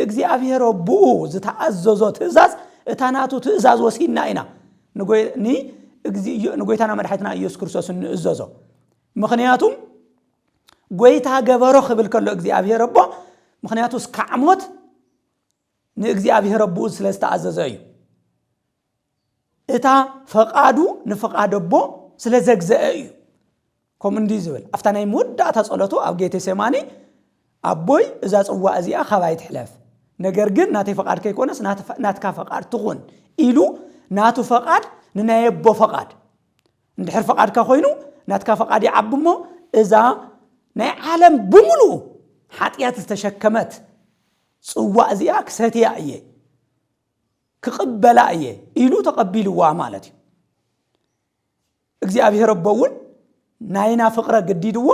ንእግዚአብሔር አቡኡ ዝተኣዘዞ ትእዛዝ እታናቱ ትእዛዝ ወሲድና ኢና ንጎይታና መድሓኒትና ኢየሱስ ክርስቶስ ንእዘዞ ምኽንያቱም ጎይታ ገበሮ ክብል ከሎ እግዚአብሔር አቦ ምኽንያቱ ስካዕሞት ንእግዚአብሔር አቡኡ ስለዝተኣዘዘ እዩ እታ ፈቃዱ ንፈቃድ አቦ ስለዘግዘአ እዩ ከም እንዲ ዝብል ኣፍታ ናይ መወዳእታ ጸሎቱ ኣብ ጌቴሴማኒ ኣቦይ እዛ ጽዋዕ እዚኣ ካባይ ትሕለፍ ነገር ግን ናተይ ፈቃድ ከይኮነስ ናትካ ፈቃድ ትኹን ኢሉ ናቱ ፈቃድ ንናይ አቦ ፈቃድ እንድሕር ፈቃድካ ኮይኑ ናትካ ፈቃድ ይዓብሞ እዛ ናይ ዓለም ብምሉ ሓጢያት ዝተሸከመት ጽዋዕ እዚኣ ክሰትያ እየ ክቅበላ እየ ኢሉ ተቀቢልዋ ማለት እዩ እግዚአብሔር አቦውን ናይና ፍቅረ ገዲድዎ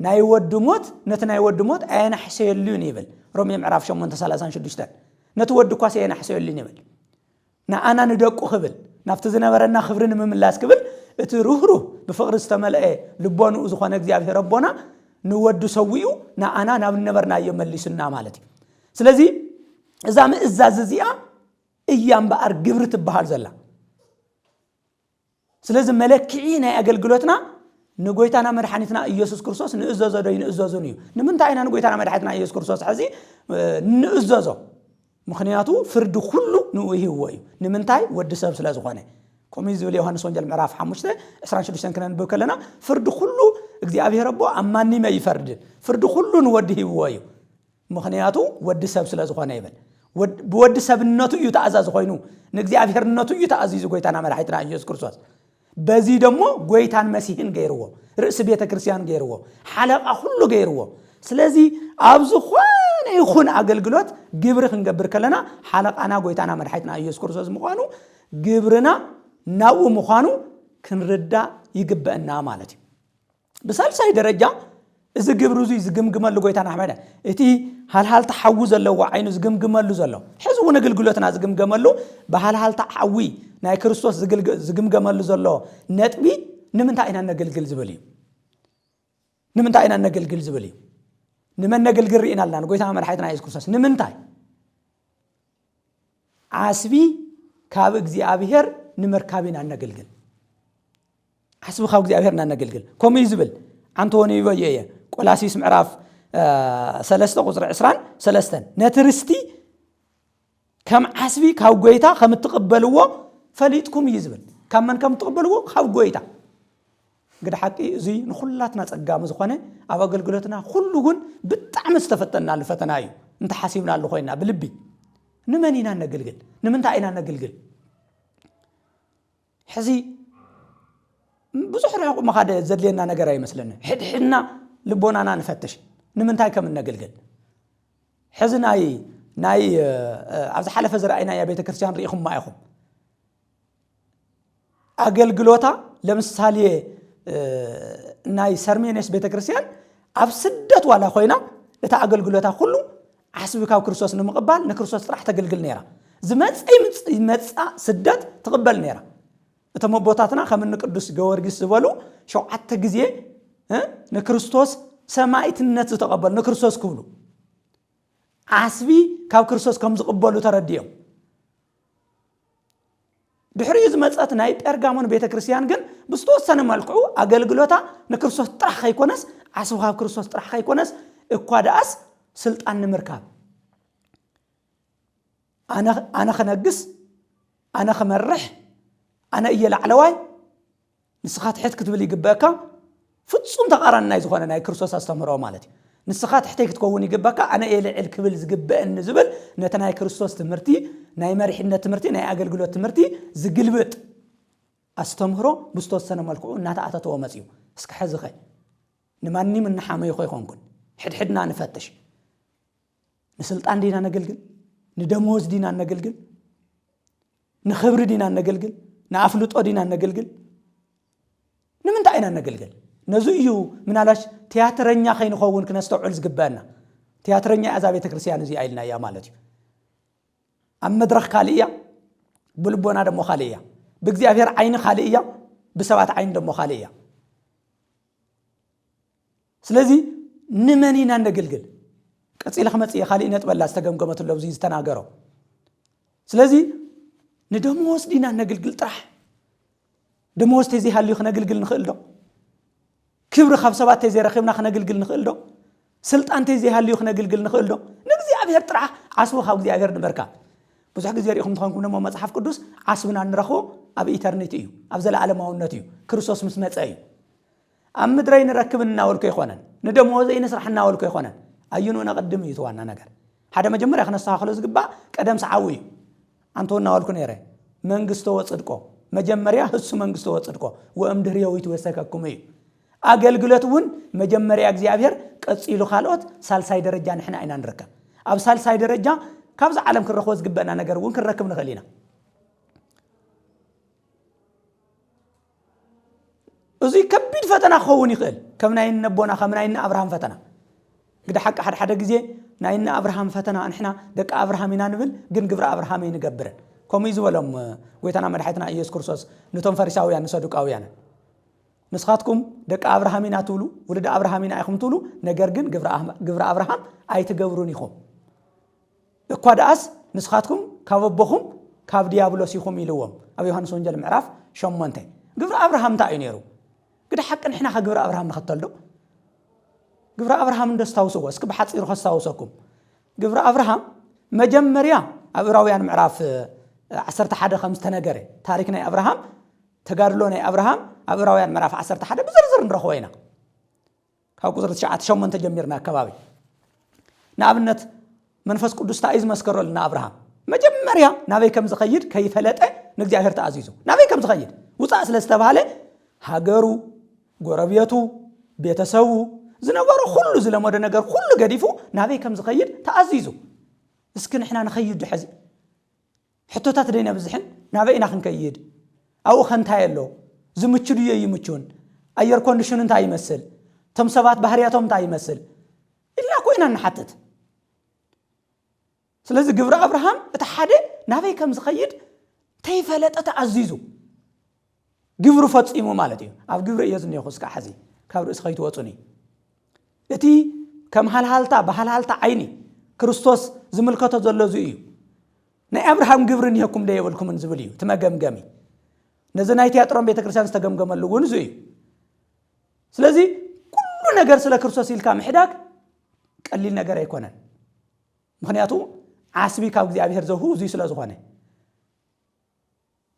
ናይ ወድሞት ነት ናይ ወድሞት አይና ሕሰየሉን ይብል ሮሜ ምዕራፍ 8:36 ነት ወድኳ ሰይና ሕሰየሉን ይብል ናአና ንደቁ ክብል ናፍቲ ዝነበረና ክብርን ምምላስ ክብል እቲ ሩህሩህ ብፍቅሪ ዝተመልአ ልቦኑ ዝኾነ እግዚአብሔር አቦና ንወዱ ሰዊኡ ናአና ናብ ነበርና የመልስና ማለት እዩ ስለዚህ እዛ ምእዛዝ እዚኣ እያም በአር ግብር ትበሃል ዘላ ስለዚህ መለክዒ ናይ አገልግሎትና ንጎይታና መድሓኒትና ኢየሱስ ክርስቶስ ንእዘዞ ዶ ንእዘዞን እዩ ንምንታይ ኢና ንጎይታና መድሓኒትና ኢየሱስ ክርስቶስ ሕዚ ንእዘዞ ምኽንያቱ ፍርድ ሁሉ ንውህይዎ እዩ ንምንታይ ወዲ ሰብ ስለ ዝኾነ ከምዚ ዝብል ዮሐንስ ወንጌል ምዕራፍ 5:26 ክነንብብ ከለና ፍርድ ሁሉ እግዚአብሔር አቦ አማኒመ ይፈርድ ፍርድ ሁሉ ንወዲ ህይዎ እዩ ምኽንያቱ ወዲ ሰብ ስለ ዝኾነ ይብል ብወዲ ሰብነቱ እዩ ተኣዛዝ ኮይኑ ንእግዚአብሔርነቱ እዩ ተኣዚዙ ጎይታና መድሓኒትና ኢየሱስ ክርስቶስ በዚ ደሞ ጎይታን መሲህን ገይርዎ ርእስ ቤተ ክርስቲያን ገይርዎ ሓለቃ ሁሉ ገይርዎ ስለዚህ ኣብዚ ኾነ ይኹን አገልግሎት ግብር ክንገብር ከለና ሓለቃና ጎይታና መድሓኒትና ኢየሱስ ክርስቶስ ምዃኑ ግብርና ናው ምዃኑ ክንርዳ ይግበአና ማለት እዩ በሳልሳይ ደረጃ እዚ ግብሩ እዚ ዝግምግመሉ ጎይታና አሕመድ እቲ ሃልሃል ተሐዊ ዘለዎ ዓይኑ ዝግምግመሉ ዘሎ ሕዝቡ ንግልግሎትና ዝግምገመሉ በሃልሃል ተሐዊ ናይ ክርስቶስ ዝግምገመሉ ዘሎ ነጥቢ ንምንታይ ኢና ነገልግል ዝብል እዩ ንምንታይ ኢና ነገልግል ዝብል እዩ ንመን ነገልግል ርኢና ኣለና ጎይታና መድሓኒትና ኢየሱስ ክርስቶስ ንምንታይ ዓስቢ ካብ እግዚአብሔር ንምርካቢና ነገልግል ዓስቢ ካብ እግዚአብሔር ነገልግል ከምኡ ዝብል አንቶኒ ይበየ ቆላሲስ ምዕራፍ 3:23 ነትርስቲ ከም ዓስቢ ካብ ጎይታ ከም ትቀበልዎ ፈሊጥኩም ይዝብል ካብ መን ከም ትቀበልዎ ካብ ጎይታ ግድ ሓቂ እዚ ንኹላትና ጸጋም ዝኾነ ኣብ አገልግሎትና ሁሉ ግን ብጣዕሚ ዝተፈተና ለፈተና እዩ እንተ ሓሲብና አለ ኮይና ብልቢ ንመን ኢና ነገልግል ንምንታይ ኢና ነገልግል ሕዚ ብዙሕ ርሕቁ መኻደ ዘድልየና ነገር አይመስለኒ ሕድሕድና ልቦናና ንፈትሽ ንምንታይ ከም ነገልግል ሕዚ ናይ ኣብዚ ሓለፈ ዝረአይና ያ ቤተ ክርስቲያን ርኢኹም ማይኹም አገልግሎታ ለምሳሌ ናይ ሰርሜኔስ ቤተ ክርስቲያን ኣብ ስደት ዋላ ኮይና እታ አገልግሎታ ሁሉ ዓስቢ ካብ ክርስቶስ ንምቅባል ንክርስቶስ ጥራሕ ተገልግል ነይራ ዝመጻ ስደት ተቀበል ነይራ እቶም ቦታትና ከም ቅዱስ ጊዮርጊስ ዝበሉ 7 ጊዜ ንክርስቶስ ሰማዕትነት ዝተቀበሉ ንክርስቶስ ክብሉ ዓስቢ ካብ ክርስቶስ ከም ዝቅበሉ ተረድዮም ድሕሪ ዝመጻት ናይ ጴርጋሞን ቤተ ክርስቲያን ግን ብዝተወሰነ መልክዑ አገልግሎታ ንክርስቶስ ጥራሕ ከይኮነስ ዓስቢ ካብ ክርስቶስ ጥራሕ ከይኮነስ እኳ ዳኣስ ስልጣን ንምርካብ ኣነ ከነግስ ኣነ ከመርሕ ኣነ እየላዕለዋይ ንስኻ ትሕት ክትብል ይግበአካ ፍጹም ተቃራኒ ናይ ዝኾነ ናይ ክርስቶስ አስተምሮ ማለት እዩ ንስኻ ትሕተይ ክትከውን ይግበአካ ኣነ እየልዕል ክብል ዝግበአኒ ዝብል ነቲ ናይ ክርስቶስ ትምህርቲ ናይ መሪሕነት ትምህርቲ ናይ አገልግሎት ትምህርቲ ዝግልብጥ አስተምሮ ብዝተወሰነ መልክዑ እናተኣተተዎ መጽዩ እስከ ሕዚ ኸ ንማንም እናሓመይ ኮይንኩን ሕድሕድና ንፈትሽ ንስልጣን ዲና ነገልግል ንደሞዝ ዲና ነገልግል ንኽብሪ ዲና ነገልግል ንኣፍልጦ ዲና ነገልግል ንምንታይ ኢና ነገልግል ነዙ እዩ ምናላሽ ቲያትረኛ ከይንኸውን ክነስተውዕል ዝግበአና ቲያትረኛ ኣዛ ቤተ ክርስቲያን እዚ አይልና ያ ማለት እዩ ኣብ መድረኽ ካልእያ ብልቦና ደሞ ካልእያ ብእግዚአብሔር ዓይኒ ካልእያ ብሰባት ዓይኒ ደሞ ካልእያ ስለዚህ ንመን ኢና ነገልግል قصيل خمصي خالي نتبلا استغمغمت له بزي تناغرو سلازي ندموس دينا نغلغل طرح دموس تزي هاليو خنغلغل نخيل دو كبر خاب سبات تزي رخيبنا خنغلغل نخيل دو سلطان تزي هاليو خنغلغل نخيل دو نغزي ابير طرح عسو خاب زي ابير نبركا بزح غزي ريخم تخونكم نمو مصحف قدوس عسبنا نرخو اب ايترنيتي يو اب زلعلماونت يو كريستوس مس مصاي ام مدري نركبنا ولكو يخونن ندموز ينسرحنا ولكو يخونن ايونو نقدم يتوانا ነገር ሓደ መጀመሪያ خنساخሎ ዝግባ ቀደም ሰዓዊ አንቶና ወልኩ ነረ መንግስቶ ወጽድቆ መጀመሪያ እሱ መንግስቶ ወጽድቆ ወእምድሪያው ይተወሰከኩም እዩ አገልግሎቱን መጀመሪያ እግዚአብሔር ቀጽይሉ ካልኦት ሳልሳይ ደረጃ ንሕና አይና ንረከብ አብ ሳልሳይ ደረጃ ካብዛ ዓለም ክረخو ዝግበና ነገር ወን ክረከብ ንኸሊና እዚ ከቢድ ፈተና ኸውን ይኽእል ከምናይን ነቦና ከምናይን አብርሃም ፈተና قد حق حد غزي ناينا ابراهام فتنا نحنا دق ابراهام ينانبل ግን ግብረ አብርሃም ይንገብረን ኮም ይዝወለም ጎይታና መድኃኒትና ኢየሱስ ክርስቶስ ንቶም ፈሪሳውያን ሰዱቃውያን ንስኻትኩም ደቅ አብርሃም ይናትብሉ ወለደ አብርሃም ይናይኹም ትብሉ ነገር ግን ግብረ አብርሃም አይትገብሩን ይኹም እኳ ዳስ ንስኻትኩም ካብቦኹም ካብ ዲያብሎስ ይኹም ይልዎም አብ ዮሐንስ ወንጌል ምዕራፍ 8 ግብረ አብርሃም ታይ ነይሩ قد حق نحنا ግብረ አብርሃም ንኸተልዶ ግብረ አብርሃም እንደስታውሰው እስከ በሐጽር ኸሳውሰኩም ግብረ አብርሃም መጀመሪያ አብራውያን ምዕራፍ 11 5 ተነገረ ታሪክና አብርሃም ተጋድሎና አብርሃም አብራውያን ምዕራፍ 11 በዝርዝር እንረኸወይና ካብ ቁጥር 9 ተጀምርና አካባቢ ናብነት መንፈስ ቅዱስ ታይዝ መስከረልና አብርሃም መጀመሪያ ናበይ ከም ዝኸይድ ከይፈለጠ ንእግዚአብሔር ተአዚዙ ናበይ ከም ዝኸይድ ውጣ ስለስተባለ ሀገሩ ጎረቤቱ ቤተሰቡ ዝነበረ ሁሉ ዝለመደ ነገር ሁሉ ገዲፉ ናበይ ከም ዝኸይድ ተአዚዙ እስኪ ንሕና ንኸይድ ሕዚ ሕቶታት ደይና ብዝሕን ናበይና ክንከይድ አው ኸንታየሎ ዝምችዱ ይምቹን አየር ኮንዲሽን እንታይ ይመስል ተም ሰባት ባህሪያቶም እንታይ ይመስል ኢላ ኮይና ንሓትት ስለዚህ ግብረ አብርሃም እተሓደ ናበይ ከም ዝኸይድ ተይፈለጠ ተአዚዙ ግብሩ ፈጽሙ ማለት እዩ ኣብ ግብረ የዝን ይኹስካ ሓዚ ካብ ርእስ ኸይትወጹኒ እቲ ከም ሃልሃልታ በሃልሃልታ ዓይኒ ክርስቶስ ዝምልከቶ ዘሎ እዩ ናይ አብርሃም ግብርን ይኩም ደይብልኩም ዝብል እዩ ተመገምገሚ ነዚ ናይ ቲያትሮን ቤተክርስቲያን ዝተገምገመሉ እውን እዩ ስለዚህ ኩሉ ነገር ስለ ክርስቶስ ኢልካ ምሕዳግ ቀሊል ነገር አይኮነን ምክንያቱ ዓስቢ ካብ እግዚአብሔር ዘሁ እዚ ስለ ዝኾነ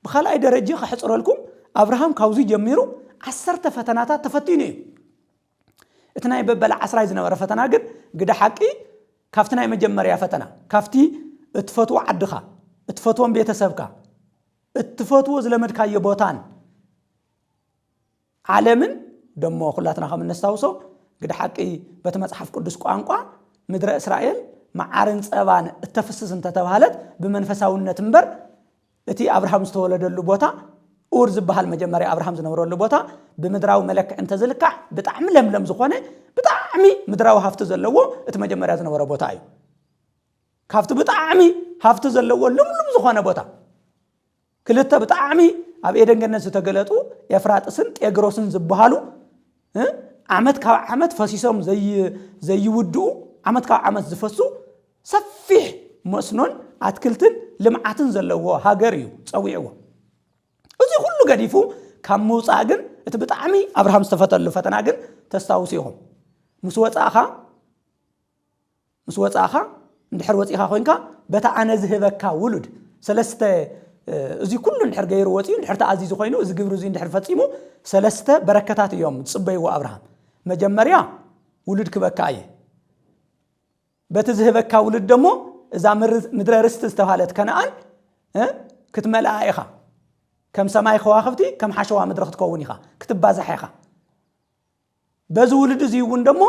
በኻላይ ደረጃ ከሕጽረልኩም አብርሃም ካውዚ ጀሚሩ 10 ፈተናታት ተፈቲኑ እዩ እትናይ በበላ 10 ዝነበረ ፈተና ግን ግደ ሓቂ ካፍትናይ መጀመሪያ ፈተና ካፍቲ እትፈትዎ ዓድኻ እትፈትዎም ቤተሰብካ እትፈትዎ ዝለመድካዮ ቦታን ዓለምን ደሞ ኩላትና ከም ነስታውሶ ግደ ሓቂ በተመጽሐፍ ቅዱስ ቋንቋ ምድረ እስራኤል ማዓርን ጸባን እተፈስስ እንተተባሃለት በመንፈሳውነት እንበር እቲ አብርሃም ዝተወለደሉ ቦታ ኡር ዝበሃል መጀመሪያ አብርሃም ዝነበረሉ ቦታ በምድራው መለክ እንተ ዝልካ በጣም ለምለም ዝኾነ በጣም ምድራው ሀፍት ዘለዎ እቲ መጀመሪያ ዝነበረ ቦታ እዩ ካፍቱ በጣም ሀፍት ዘለዎ ለምለም ዝኾነ ቦታ ክልተ በጣም ኣብ ኤደን ገነት ዝተገለጡ ኤፍራጥስን ጤግሮስን ዝበሃሉ ዓመት ካብ ዓመት ፈሲሶም ዘይውድኡ ዓመት ካብ ዓመት ዝፈሱ ሰፊሕ መስኖን አትክልትን ልምዓትን ዘለዎ ሃገር እዩ ጸዊዕዎ እዚ ሁሉ ገዲፉ ካብ ምውጻእ ግን እቲ በጣም አብርሃም ዝተፈተሉ ፈተና ግን ተስታውሱ ይኹም ምስ ወጻኻ እንድሕር ወጺኻ ኮይንካ በታ ኣነ ዝህበካ ውሉድ ሰለስተ እዚ ኩሉ እንድሕር ገይሩ ወጺኡ እንድሕር ተኣዚዙ ኮይኑ እዚ ግብሩ እዚ እንድሕር ፈጺሙ ሰለስተ በረከታት እዮም ጽበይዎ አብርሃም መጀመሪያ ውሉድ ክበካ እየ በቲ ዝህበካ ውሉድ ደሞ እዛ ምድረ ርስት ዝተባሃለት ከነአን ክትመልኣ ኢኻ ከም ሰማይ ከዋኽብቲ ከም ሓሸዋ ምድረ ክትከውን ኢኻ ክትባዛሕ ኢኻ በዚ ውሉድ እዚ እውን ደሞ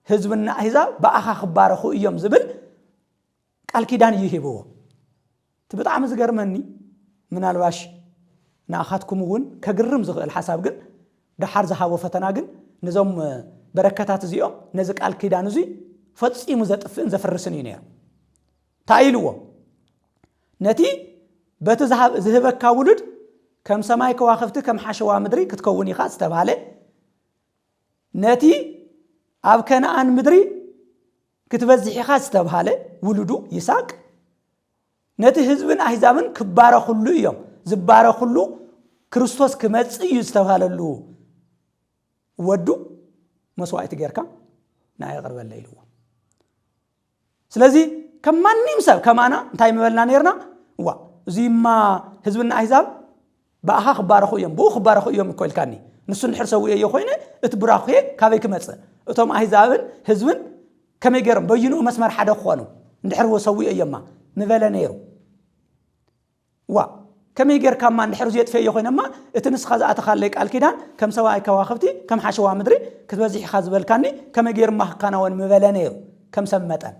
ህዝብና አሕዛብ በኣኻ ክባረኹ እዮም ዝብል ቃል ኪዳን ይሂብዎ ትብጣዕሚ ዝገርመኒ ምናልባሽ ንኣኻትኩም እውን ከግርም ዝኽእል ሓሳብ ግን ድሓር ዝሃቦ ፈተና ግን ነዞም በረከታት እዚኦም ነዚ ቃል ኪዳን እዚ ፈጺሙ ዘጥፍእን ዘፈርስን እዩ ነይሩ ታይልዎ ነቲ በቲ ዝህበካ ውሉድ ከም ሰማይ ከዋኽብቲ ከም ሓሸዋ ምድሪ ክትከውን ኢኻ ዝተባሃለ ነቲ ኣብ ከነአን ምድሪ ክትበዝሕ ዝተባሃለ ውሉዱ ይስሐቅ ነቲ ህዝብን አሕዛብን ክባረኹሉ እዮም ዝባረኹሉ ክርስቶስ ክመጽእ እዩ ዝተባሃለሉ ወዱ መስዋዕት ጌርካ ናይ ቅርበለ ኢልዎ ስለዚህ ከማንም ሰብ ከማና እንታይ መበልና ነርና ዋ እዚማ ህዝብና አሕዛብ ባእኻ ክባረኹ እዮም ብኡ ክባረኹ እዮም ይኮልካኒ ንሱ ንሕርሰው እየ ኮይነ እትብራኹ ካበይ ክመጽእ እቶም አሕዛብን ህዝብን ከመይ ገይሮም በይኑ መስመር ሓደ ክኾኑ እንድሕር ወሰው እየማ ንበለ ነይሩ ዋ ከመይ ገርካማ እንድሕር ዝየጥፈ እየ ኮይነማ እቲ ንስኻ ዝኣተኻለይ ቃል ኪዳን ከም ሰማይ ከዋኽብቲ ከም ሓሸዋ ምድሪ ክትበዚሕኻ ዝበልካኒ ከመይ ገይርማ ክካናወን ምበለ ነይሩ ከም ሰብ መጠን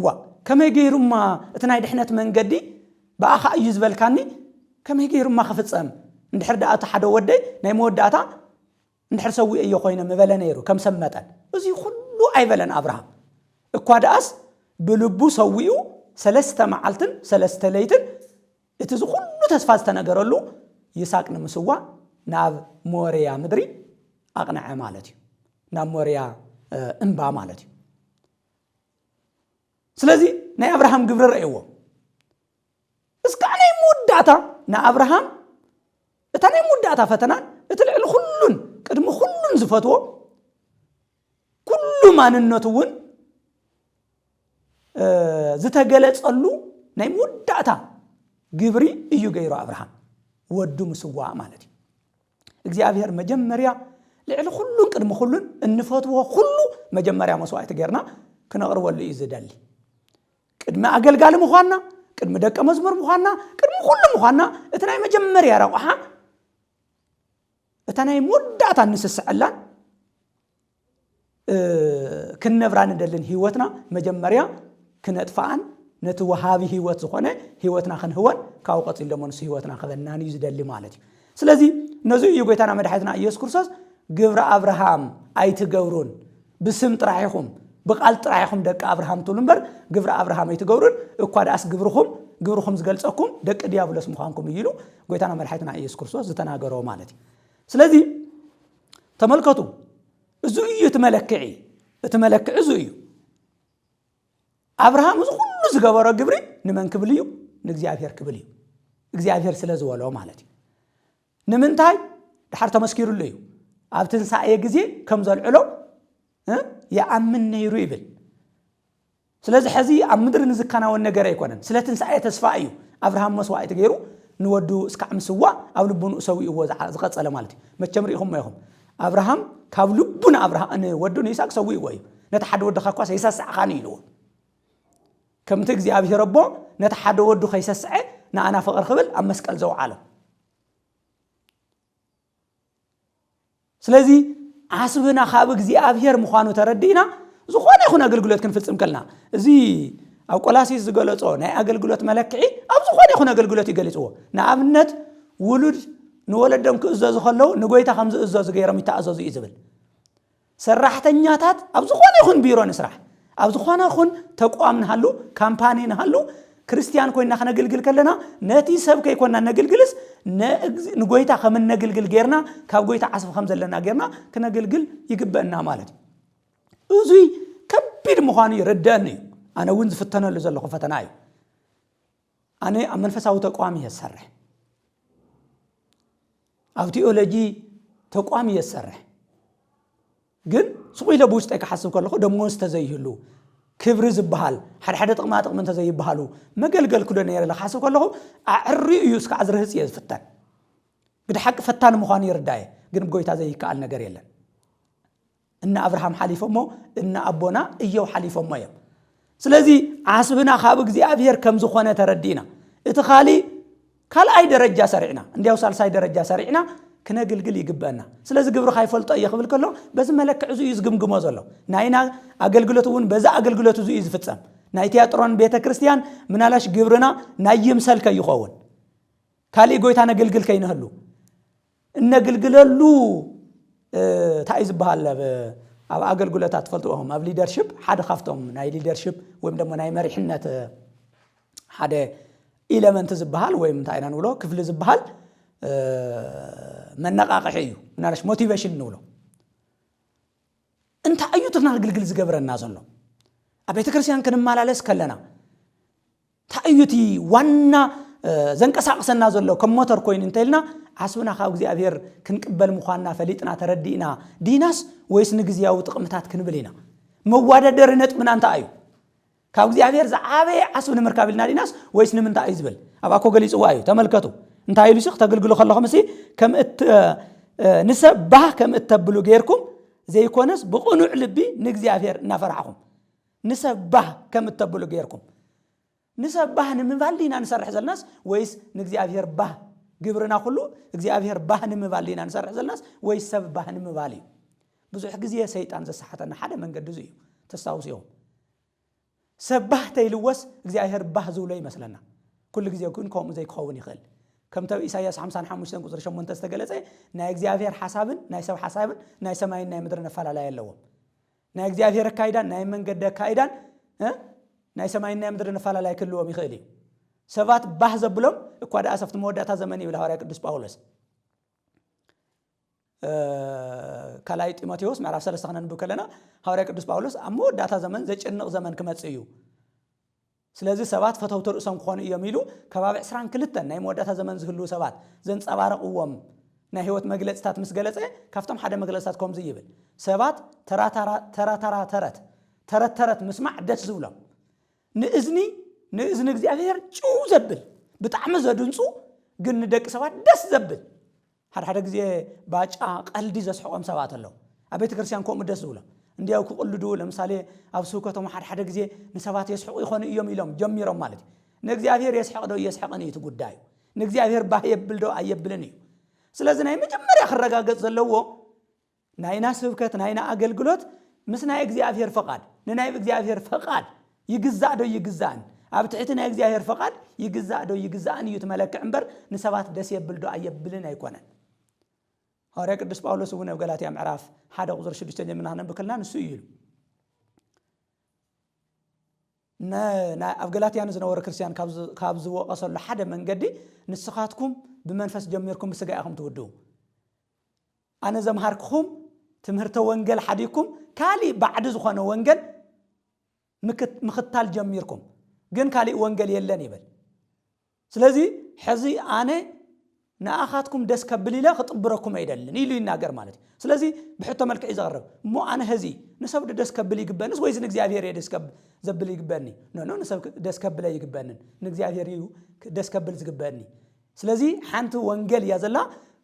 ዋ ከመይ ገይሩማ እቲ ናይ ድሕነት መንገዲ ባእኻ እዩ ዝበልካኒ ከመይ ገይሩማ ክፍጸም እንድሕር ዳኣተ ሓደ ወደይ ናይ መወዳእታ እንድሕር ሰው እየ ኮይነ ምበለ ነይሩ ከም ሰብ መጠን እዚ ኩሉ ኣይበለን አብርሃም እኳ ዳኣስ ብልቡ ሰውኡ 3 መዓልትን 3 ለይትን እቲ ዝኩሉ ተስፋ ዝተነገረሉ ይስሐቅ ንምስዋ ናብ ሞሪያ ምድሪ አቅነዐ ማለት እዩ ናብ ሞሪያ እንባ ማለት እዩ ስለዚህ ናይ አብርሃም ግብሪ ረእይዎ እስከ ናይ ሙዳታ ንአብርሃም እታ ናይ ሙዳታ ፈተና እቲ ልዕሊ ኩሉን ቅድሚ ኩሉን ዝፈትዎ ኩሉ ማንነቱውን ዝተገለጸሉ ናይ ሙዳታ ግብሪ እዩ ገይሩ አብርሃም ወዱ ምስዋ ማለት እዩ እግዚአብሔር መጀመሪያ ልዕሊ ኩሉን ቅድሚ ኩሉን እንፈትዎ ኩሉ መጀመሪያ መስዋዕት ገርና ክነቅርበሉ እዩ ዝደሊ ቅድሚ አገልጋሊ ምዃንና ቅድሚ ደቀ መዝሙር ምዃንና ቅድሚ ኩሉ ምዃንና እቲ ናይ መጀመሪያ ረቑሓ እታ ናይ ሙዳታ ንስስዕላን ክነብራን ደልን ህይወትና መጀመሪያ ክነጥፋን ነቲ ወሃቢ ህይወት ዝኾነ ህይወትና ክንህወን ካው ቀጽል ደሞ ንስ ህይወትና ከበናን እዩ ዝደሊ ማለት እዩ ስለዚህ ነዚ እዩ ጎይታና መድሓይትና ኢየሱስ ክርስቶስ ግብረ አብርሃም ኣይትገብሩን ብስም ጥራይኹም بقال ترايحهم دك أبراهام تولنبر جبر أبراهام يتجورن وقاد أس جبرهم زجلسكم دك ديابلس مخانكم يجيلو قويت أنا مرحيتنا إيش كرسوس زتنا جرو مالتي سلذي تملكتو زوي تملك زوي أبراهام كل زجبر جبري نمن كبليو نجزيافير كبليو نجزيافير سلزو ولا مالتي نمن تاي دحرت مسكير الليو أبتن ساعة جزي كم زال علو يا أمن نيرو يبل سلذي حزي أمدر نزكنا والنجار يكونن سلتن ساعة تسفايو أبراهام مسواء تجيرو نودو سكعم سوا أو لبون أسوي هو زقت على مالتي ما تمري هم أبراهام كابلبون أبراهام أنا ودو نيساك سوي وياه نتحد ودو خاص يساس عانيلو كم تجزي أبي ربه نتحد ودو خيساس أنا فقر خبل أم مسكال زو عالم سلذي عصبنا خابك زي أبير مخانو تردينا زخونا يخونا قلقلات كنفلسم كلنا زي أو قلاسي زقلتو نا أقلقلات ملكعي أو زخونا يخونا قلقلات يقلتو نا أبنت ولد نولدهم كأزاز خلو نقويتا خمس أزاز غيرهم يتأزاز إزبل سرحتنياتات أو زخونا يخون بيرو نسرح أو زخونا يخون تقوام نهلو كامباني نهلو كريستيان كوينا خنا قلقل كلنا ناتي سبك يكوننا نقلقلس نقويتا خمن نقلقل غيرنا كابقويتا عصف خمس لنا غيرنا كنا قلقل يقبلنا مالتي أزوي كبير مخاني رداني أنا وينز فتنا اللي زلقوا فتناي أنا أمن فساو تقوامي يسرح أو تيولوجي تقوامي يسرح قل سوي لبوستك حسب كله دموس تزيهلو كبر زبحال حد طقمات من تزي بحالو ما قال كلنا يا لا حسب كله أعري يوسك عذره سياز فتان قد حق فتان مخاني رداي قد بقول زي كأل نجار يلا إن أبراهام حليف أمه إن أبونا إياه حليف أمه يا سلذي عصبنا خابق زي أبير كم زخانة تردينا اتخالي كل أي درجة سريعنا عندي أوصل ساي درجة سريعنا كنا قلقل يقبلنا سلذي قبر خايف الطاي يخبل كله بس ملك عزو يزقم جمازله ناينا أقلقلتون بزا أقلقلتو زو يزفتسم نايتي أطران بيت كريستيان منالاش قبرنا نايم سلك يخون كالي قويت أنا قلقل كين هلو إن قلقللو تعيز بهال أو أقلقلت أطفالتهم أب ليدرشيب حد خافتهم ناي ليدرشيب ويم دم ناي مريحنة حد إيلمنت زبهال ويم تاينا نقوله كيف لزبهال من نقاق حيو نارش موتيفيشن نقوله انت ايوتنا ግልግል ዝገብረና ዘሎ አቤተ ክርስቲያን ክንማላለስ ከለና ታዩቲ ዋና ዘንቀሳቅሰና ዘሎ ከሞተር ኮይን እንተልና አስብና ካብ እግዚአብሔር ክንቅበል ምዃንና ፈሊጥና ተረዲና ዲናስ ወይስ ንግዚያው ጥቅምታት ክንብልና መዋደደር ነጥብና እንታ እዩ ካብ እግዚአብሔር ዘዓበየ አስብ ንምርካብልና ዲናስ ወይስ ንምንታ እዩ ዝብል አባኮ ገሊጽዋ እዩ ተመልከቱ እንታይ ኢሉ ሲኽ ተገልግሉ ከለኹም እሲ ከም ንሰባህ ከም እተብሉ ገይርኩም ዘይኮነስ ብቕኑዕ ልቢ ንእግዚአብሔር እናፈርዓኹም ንሰባህ ከም እተብሉ ገይርኩም ንሰባህ ንምባልና ንሰርሕ ዘለናስ ወይስ ንእግዚአብሔር ባህ ግብርና ኩሉ እግዚአብሔር ባህ ንምባልና ንሰርሕ ዘለናስ ወይስ ሰብ ባህ ንምባል እዩ ብዙሕ ግዜ ሰይጣን ዘሳሓተና ሓደ መንገዲ እዩ ተስታውሲዮ ሰባህ ተይልወስ እግዚአብሔር ባህ ዝብሎ ይመስለና ኩሉ ግዜ ግን ከምኡ ዘይክኸውን ይኽእል ከም ተብ ኢሳይያስ 55 ቁጥር 8 ዝተገለጸ ናይ እግዚአብሔር ሓሳብን ናይ ሰብ ሓሳብን ናይ ሰማይን ናይ ምድርን ፈላላይ ኣለዎም ናይ እግዚአብሔር ካይዳን ናይ መንገድ ካይዳን ናይ ሰማይን ናይ ምድርን ፈላላይ ክልዎም ይኽእል እዩ ሰባት ባህ ዘብሎም እኳ ዳ ኣሰፍት መወዳእታ ዘመን ይብል ሐዋርያ ቅዱስ ጳውሎስ ካላይ ጢሞቴዎስ ምዕራፍ 3 ከነንብብ ከለና ሐዋርያ ቅዱስ ጳውሎስ ኣብ መወዳእታ ዘመን ዘጭንቕ ዘመን ክመጽእ እዩ ስለዚህ ሰባት ፈተውት ርእሶም ክኾኑ እዮም ኢሉ ከባቢ 22 ናይ መወዳእታ ዘመን ዝህሉ ሰባት ዘንጸባረቕዎም ናይ ህይወት መግለጽታት ምስ ገለጸ ካብቶም ሓደ መግለጽታት ከምዚ ይብል ሰባት ተረት ምስማዕ ደስ ዝብሎም ንእዝኒ እግዚአብሔር ጭው ዘብል ብጣዕሚ ዘድንጹ ግን ንደቂ ሰባት ደስ ዘብል ሓደ ግዜ ባጫ ቀልዲ ዘስሕቆም ሰባት ኣለዉ ኣብ ቤተ ክርስቲያን ከምኡ ደስ ዝብሎም እንዲያው ክቅልዱ ለምሳሌ ኣብ ስብከቶም ሓደ ግዜ ንሰባት የስሕቁ ይኾኑ እዮም ኢሎም ጀሚሮም ማለት እዩ ንእግዚአብሔር የስሕቅ ዶ የስሕቅን እዩ ጉዳዩ ንእግዚአብሔር ባህ የብል ዶ አየብልን እዩ ስለዚህ ናይ መጀመርያ ክረጋገጽ ዘለዎ ናይና ስብከት ናይና አገልግሎት ምስ ናይ እግዚአብሔር ፈቃድ ንናይ እግዚአብሔር ፈቃድ ይግዛእ ዶ ይግዛእን ኣብ ትሕቲ ናይ እግዚአብሔር ፈቃድ ይግዛእ ዶ ይግዛእን እዩ ተመለክዕ እምበር ንሰባት ደስ የብል ዶ አየብልን ኣይኮነን ሐዋርያ ቅዱስ ጳውሎስ እውን ኣብ ገላትያ ምዕራፍ 1 ቁጥር 6 ጀምረን ብከልና ንሱ እዩ ኣብ ገላትያ ዝነበሩ ክርስቲያን ካብ ዝወቀሰሉ ሓደ መንገዲ ንስኻትኩም ብመንፈስ ጀሚርኩም ብስጋ ኢኹም ትውድኡ ኣነ ዘምሃርክኹም ትምህርተ ወንጌል ሓዲኩም ካሊ ባዕድ ዝኾነ ወንጌል ምኽታል ጀሚርኩም ግን ካሊ ወንጌል የለን ይብል ስለዚ ሕዚ ኣነ ንኣኻትኩም ደስ ከብል ኢለ ክጥብረኩም አይደለን ኢሉ ይናገር ማለት ስለዚህ ብሕቶ መልክዕ ይዘርብ እሞ ኣነ ሕዚ ንሰብ ደስ ከብል ይግበንስ ወይስ ንእግዚአብሔር ደስ ዘብል ይግበኒ ኖ ንሰብ ደስ ከብል ይግበንን ንእግዚአብሔር እዩ ደስ ከብል ዝግበኒ ስለዚህ ሓንቲ ወንጌል ያዘላ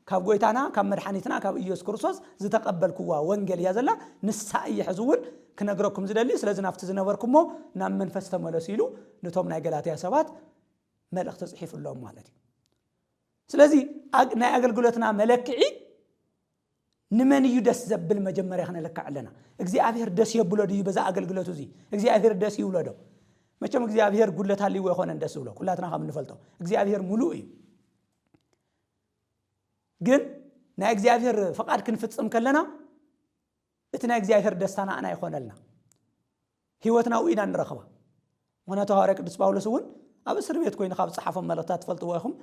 ካብ ጎይታና ካብ መድሓኒትና ካብ ኢየሱስ ክርስቶስ ዝተቀበልኩዋ ወንጌል ያዘላ ንሳይ ሕዝውን ክነግረኩም ዝደሊ ስለዚህ ናፍቲ ዝነበርኩሞ ናብ መንፈስ ተመለሱ ኢሉ ነቶም ናይ ገላትያ ሰባት መልእኽቲ ጽሒፍሎም ማለት እዩ ስለዚህ ናይ አገልግሎትና መለክዒ ንመን እዩ ደስ ዘብል መጀመርያ ክነለክዕ ኣለና እግዚአብሔር ደስ የብሎ ድዩ በዛ አገልግሎቱ እዚ እግዚአብሔር ደስ ይብሎ ዶ መቸም እግዚአብሔር ጉድለት አለዎ ይኾነ ደስ ብሎ ኩላትና ከም ንፈልጦ እግዚአብሔር ሙሉእ እዩ ግን ናይ እግዚአብሔር ፈቃድ ክንፍጽም ከለና እቲ ናይ እግዚአብሔር ደስታና ኣና ይኾነልና ህይወትና ውኢና ንረኽባ ወናተ ሐዋርያ ቅዱስ ጳውሎስ እውን ኣብ እስር ቤት ኮይኑ ካብ ጽሓፎም መልእኽታት ትፈልጥዎ ኢኹም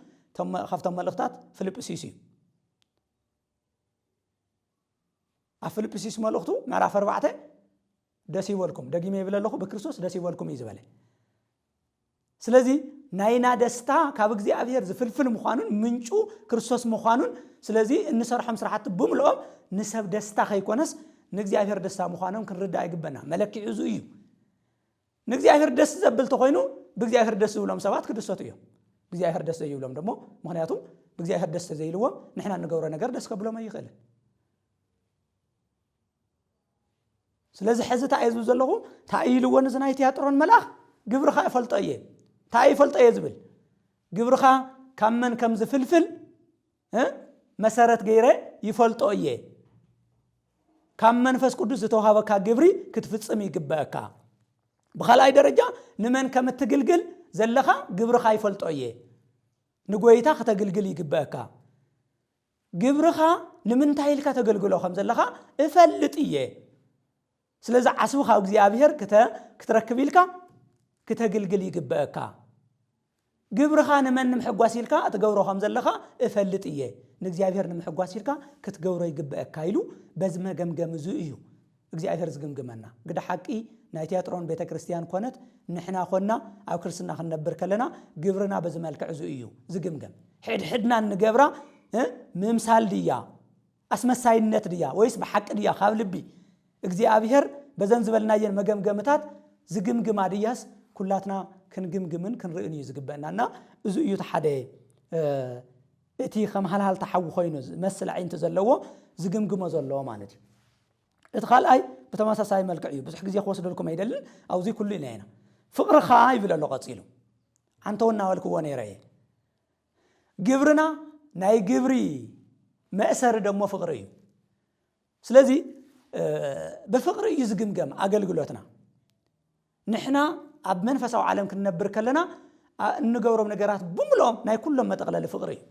ካብቶም መልእኽታት ፊልጵስዩስ እዩ ኣብ ፊልጵስዩስ መልእኽቱ ምዕራፍ 4 ደስ ይበልኩም ደጊመ ይብለለኹ ብክርስቶስ ደስ ይበልኩም እዩ ዝበለ ስለዚህ ናይና ደስታ ካብ እግዚአብሔር ዝፍልፍል ምዃኑን ምንጩ ክርስቶስ ምዃኑን ስለዚህ እንሰርሖም ስራሕቲ ብምልኦም ንሰብ ደስታ ከይኮነስ ንእግዚአብሔር ደስታ ምዃኖም ክንርዳእ ይግበና መለክዒ እዚ እዩ ንእግዚአብሔር ደስ ዘብል ተኮይኑ ብእግዚአብሔር ደስ ዝብሎም ሰባት ክድሰቱ እዮም እግዚአብሔር ደስ ዘይብሎም ደሞ ምክንያቱም ብእግዚአብሔር ደስ ዘይብሎም ንሕና ንገብሮ ነገር ደስ ከብሎም አይኽእል ስለዚህ ሕዚ ታይዙ ዘለኹ ታይልዎን ዝናይ ቲያትሮን መልአኽ ግብርኻ ይፈልጦ እየ ታይ ይፈልጦ እየ ዝብል ግብርኻ ካመን ከም ዝፍልፍል መሰረት ገይረ ይፈልጦ እየ ካብ መንፈስ ቅዱስ ዝተዋሃበካ ግብሪ ክትፍጽም ይግበአካ በኻላይ ደረጃ ንመን ከም ትግልግል ዘለኻ ግብርኻ ይፈልጦ እየ ንጎይታ ከተግልግል ይግበአካ ግብርኻ ንምንታይ ኢልካ ተገልግሎ ከም ዘለኻ እፈልጥ እየ ስለዚህ ዓስብኻ እግዚአብሔር ክትረክብ ኢልካ ክትግልግል ይግበአካ ግብርኻ ንመን ንምሕጓስ ኢልካ እትገብሮ ከም ዘለኻ እፈልጥ እየ ንእግዚአብሔር ንምሕጓስ ኢልካ ክትገብሮ ይግበአካ ኢሉ በዚ መገምገም እዚ እዩ እግዚአብሔር ዝግምግመና ግዳ ሓቂ ናይ ቲያትሮን ቤተክርስቲያን ኮነት ንሕና ኮና ኣብ ክርስትና ክንነብር ከለና ግብርና በዝመልክዕ ዙ እዩ ዝግምገም ሕድሕድና ንገብራ ምምሳል ድያ ኣስመሳይነት ድያ ወይስ ብሓቂ ድያ ካብ ልቢ እግዚአብሔር በዘን ዝበልናየን መገምገምታት ዝግምግማ ድያስ ኩላትና ክንግምግምን ክንርእን እዩ ዝግበአናና እዚ እዩ ተሓደ እቲ ከመሃልሃል ተሓዊ ኮይኑ መስል ዓይንት ዘለዎ ዝግምግሞ ዘለዎ ማለት እዩ እቲ ካልኣይ በተመሳሳይ መልክዕ እዩ ብዙሕ ግዜ ክወስደልኩም አይደልን ኣብዚ ኩሉ ኢና ፍቅርኻ ይብል ኣሎ ቀፂሉ አንተውና ወልክዎ ነይረየ ግብርና ናይ ግብሪ መእሰር ደሞ ፍቅሪ እዩ ስለዚ በፍቅሪ እዩ ዝግምገም አገልግሎትና ንሕና ኣብ መንፈሳዊ ዓለም ክንነብር ከለና እንገብሮም ነገራት ብምሎም ናይ ኩሎም መጠቅለል ፍቅሪ እዩ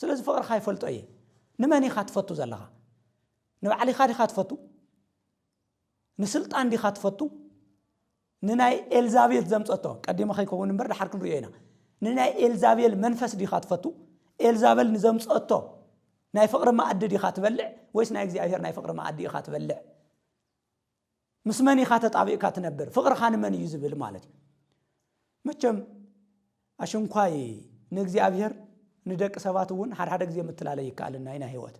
ስለዚ ፍቅርኻ ይፈልጦ እየ ንመን ኢኻ ትፈቱ ዘለኻ ንባዕልኻ ዲኻ ትፈቱ ንስልጣን ዲኻ ትፈቱ ንናይ ኤልዛቤል ዘምፀቶ ቀዲሞ ከይከውን እምበር ድሓር ክንሪኦ ኢና ንናይ ኤልዛቤል መንፈስ ዲኻ ትፈቱ ኤልዛቤል ንዘምፀቶ ናይ ፍቅሪ ማዕዲ ዲኻ ትበልዕ ወይስ ናይ እግዚአብሔር ናይ ፍቅሪ ማዕዲ ኢኻ ትበልዕ ምስ መን ኢኻ ተጣቢቕካ ትነብር ፍቅርኻ ንመን እዩ ዝብል ማለት እዩ መቸም ኣሽንኳይ ንእግዚአብሔር ንደቂ ሰባት እውን ሓደ ግዜ ምትላለይ ይከኣልና ኢና ህይወት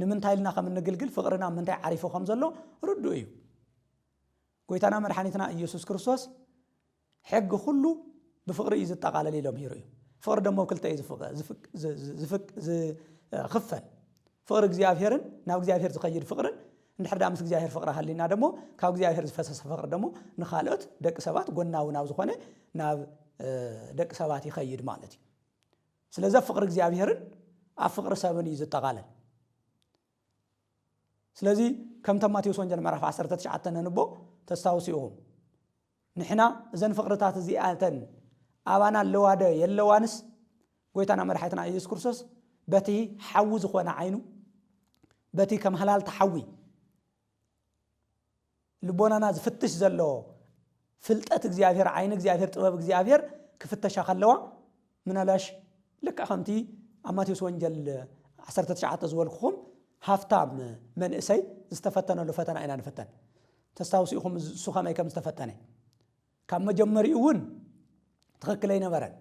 ንምንታይ ኢልና ከም እንግልግል ፍቅርና ምንታይ ዓሪፎ ከም ዘሎ ርዱ እዩ ጎይታና መድሓኒትና ኢየሱስ ክርስቶስ ሕግ ሁሉ ብፍቅሪ እዩ ዝጠቃለል ኢሎም ሂሩ እዩ ፍቅሪ ደሞ ክልተ እዩ ዝኽፈል ፍቅሪ እግዚአብሔርን ናብ እግዚአብሔር ዝኸይድ ፍቅርን እንድሕር ምስ እግዚአብሔር ፍቅሪ ሃሊና ደሞ ካብ እግዚአብሔር ዝፈሰሰ ፍቅሪ ደሞ ንኻልኦት ደቂ ሰባት ጎናው ናብ ዝኾነ ናብ ደቂ ሰባት ይኸይድ ማለት እዩ ስለዚ ፍቅሪ እግዚአብሔርን ኣብ ፍቅሪ ሰብን እዩ ዝጠቃለል ስለዚ ከም ማቴዎስ ወንጌል ምዕራፍ 19 ነንቦ ተስታውሲኡም ንሕና እዘን ፍቅርታት እዚኣተን ኣባና ለዋደ የለዋንስ ጎይታና መድሓኒትና ኢየሱስ ክርስቶስ በቲ ሓዊ ዝኾነ ዓይኑ በቲ ከመሃላል ተሓዊ ልቦናና ዝፍትሽ ዘሎ ፍልጠት እግዚአብሔር ዓይን እግዚአብሔር ጥበብ እግዚአብሔር ክፍተሻ ከለዋ ምናላሽ ልክ ከምቲ ኣብ ማቴዎስ ወንጌል 19 ዝበልኩኹም ሃፍታም መንእሰይ ዝተፈተነሉ ፈተና ኢና ንፈተን ተስታውሲኡኹም እሱ ከመይ ከም ዝተፈተነ ካብ መጀመሪኡ እውን ትኽክል ኣይነበረን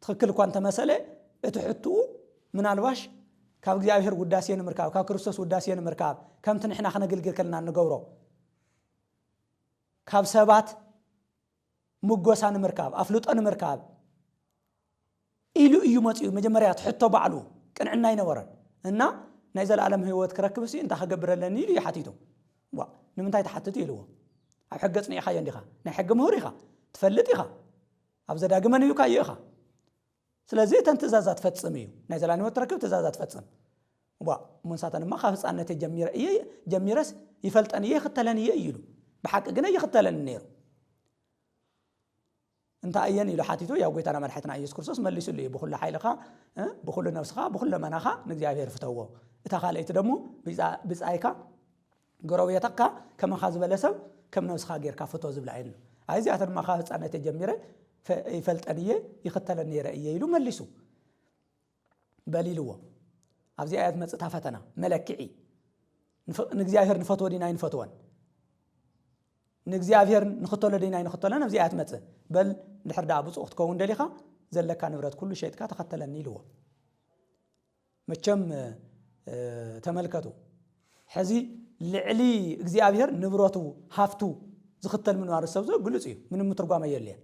ትኽክል እኳ እንተመሰለ እቲ ሕትኡ ምናልባሽ ካብ እግዚአብሔር ውዳሴ ንምርካብ ካብ ክርስቶስ ውዳሴ ንምርካብ ከምቲ ንሕና ክነግልግል ከለና ንገብሮ ካብ ሰባት ሙጎሳ ንምርካብ ኣፍልጦ ንምርካብ ኢሉ እዩ መፅኡ መጀመርያ ትሕቶ ባዕሉ ቅንዕና ይነበረን እና ናይ ዘለዓለም ህይወት ክረክብሲ እንታይ ከገብረለኒ ኢሉ ይሓቲቱ ዋ ንምንታይ ተሓትቱ ኢልዎ ኣብ ሕገ ፅኒዕኻ እንዲኻ ናይ ሕጊ ምሁር ኢኻ ትፈልጥ ኢኻ ኣብ ዘዳግመን እዩ ካዮ ኢኻ ስለዚ እተን ትእዛዛት ፈፅም እዩ ናይ ዘለዓለም ህይወት ትረክብ ትእዛዛት ፈፅም ዋ መንሳተን ድማ ካብ ህፃንነተይ ጀሚረስ ይፈልጠን እየ ይኽተለን እየ ኢሉ ብሓቂ ግን ይኽተለን ነይሩ እንታይ እየን ኢሉ ሓቲቱ ያው ጎይታና መድሓኒትና ኢየሱስ ክርስቶስ መሊሱሉ እዩ ብኩሉ ሓይልኻ ብኩሉ ነፍስኻ ብኩሉ መናኻ ንእግዚአብሔር ፍተዎ እታ ካልአይቲ ደሞ ብፃይካ ጎረቤትካ ከመኻ ዝበለ ሰብ ከም ነፍስኻ ጌርካ ፍቶ ዝብላ ኢሉ ኣይ እዚኣተን ድማ ካብ ህፃንነተይ ጀሚረ ይፈልጠን እየ ይኽተለን ነይረ እየ ኢሉ መሊሱ በሊልዎ ኣብዚ ኣያት መፅታ ፈተና መለክዒ ንእግዚአብሔር ንፈትዎ ዲና ይንፈትወን ንእግዚአብሔር ንኽተሎ ዲና ይንኽተለን ኣብዚ ኣያት መፅእ በል እንድሕር ዳ ብፁዕ ክትከውን ደሊኻ ዘለካ ንብረት ኩሉ ሸይጥካ ተኸተለኒ ኢልዎ መቸም ተመልከቱ ሕዚ ልዕሊ እግዚአብሔር ንብረቱ ሃፍቱ ዝኽተል ምንባር ሰብ ግልጽ እዩ ምንም ትርጓመ የለን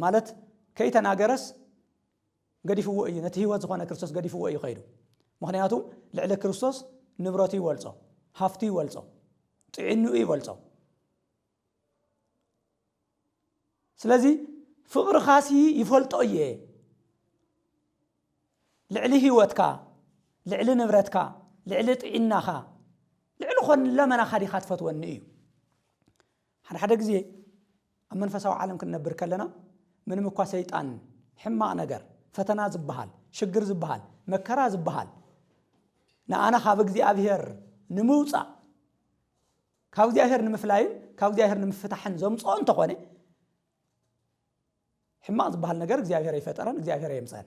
ማለት ከይተናገረስ ገዲፍዎ እዩ ነቲ ህይወት ዝኾነ ክርስቶስ ገዲፍዎ እዩ ኸይዱ ምክንያቱ ልዕሊ ክርስቶስ ንብረቱ ይወልጾ ሃፍቱ ይወልጾ ጥዕንኡ ይወልጾ ስለዚ ፍቅሪ ኻሲ ይፈልጦ እየ ልዕሊ ህይወትካ ልዕሊ ንብረትካ ልዕሊ ጥዕናኻ ልዕሊ ኾን ለመናኻ ዲኻ ትፈትወኒ እዩ ሓደ ግዜ ኣብ መንፈሳዊ ዓለም ክንነብር ከለና ምንም እኳ ሰይጣን ሕማቕ ነገር ፈተና ዝበሃል ሽግር ዝበሃል መከራ ዝበሃል ንኣና ካብ እግዚአብሔር ንምውፃእ ካብ እግዚአብሔር ንምፍላይን ካብ እግዚአብሔር ንምፍታሕን ዘምፅኦ እንተኾነ ሕማቕ ዝበሃል ነገር እግዚአብሔር ይፈጠረን እግዚአብሔር የምፀን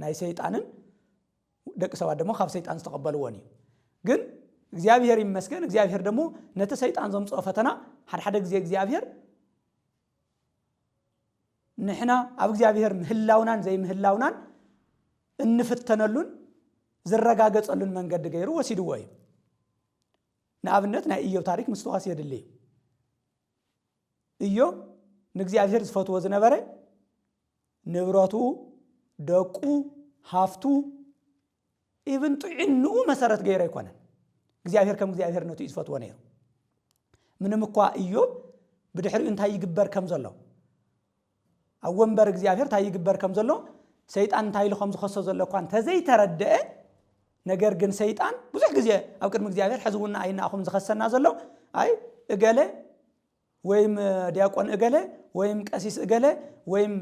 ናይ ሰይጣንን ደቂ ሰባት ደሞ ካብ ሰይጣን ዝተቀበልዎን እዩ ግን እግዚአብሔር ይመስገን እግዚአብሔር ደግሞ ነተ ሰይጣን ዘምጾ ፈተና ሓደ ጊዜ እግዚአብሔር ንሕና ኣብ እግዚአብሔር ምህላውናን ዘይ ምህላውናን እንፍተነሉን ዝረጋገጸሉን መንገድ ገይሩ ወሲድዎ እዩ ንኣብነት ናይ ኢዮብ ታሪክ ምስተዋስ የድልይ ኢዮብ ንእግዚአብሔር ዝፈትዎ ዝነበረ ንብረቱ ደቁ ሃፍቱ ኢብን ጥዕንኡ መሰረት ገይረ ይኮነን እግዚአብሔር ከም እግዚአብሔር ነቱ ይዝፈትዎ ነይሩ ምንም እኳ ኢዮብ ብድሕሪኡ እንታይ ይግበር ከም ዘሎ ኣብ ወንበር እግዚአብሔር እንታይ ይግበር ከም ዘሎ ሰይጣን እንታይ ኢሉ ከም ዝኸሶ ዘሎ እኳ እንተዘይተረድአ ነገር ግን ሰይጣን ብዙሕ ግዜ ኣብ ቅድሚ እግዚአብሔር ሕዝቡና ኣይናኹም ዝኸሰና ዘሎ ኣይ እገለ ወይም ዲያቆን እገለ ወይም ቀሲስ እገለ ወይም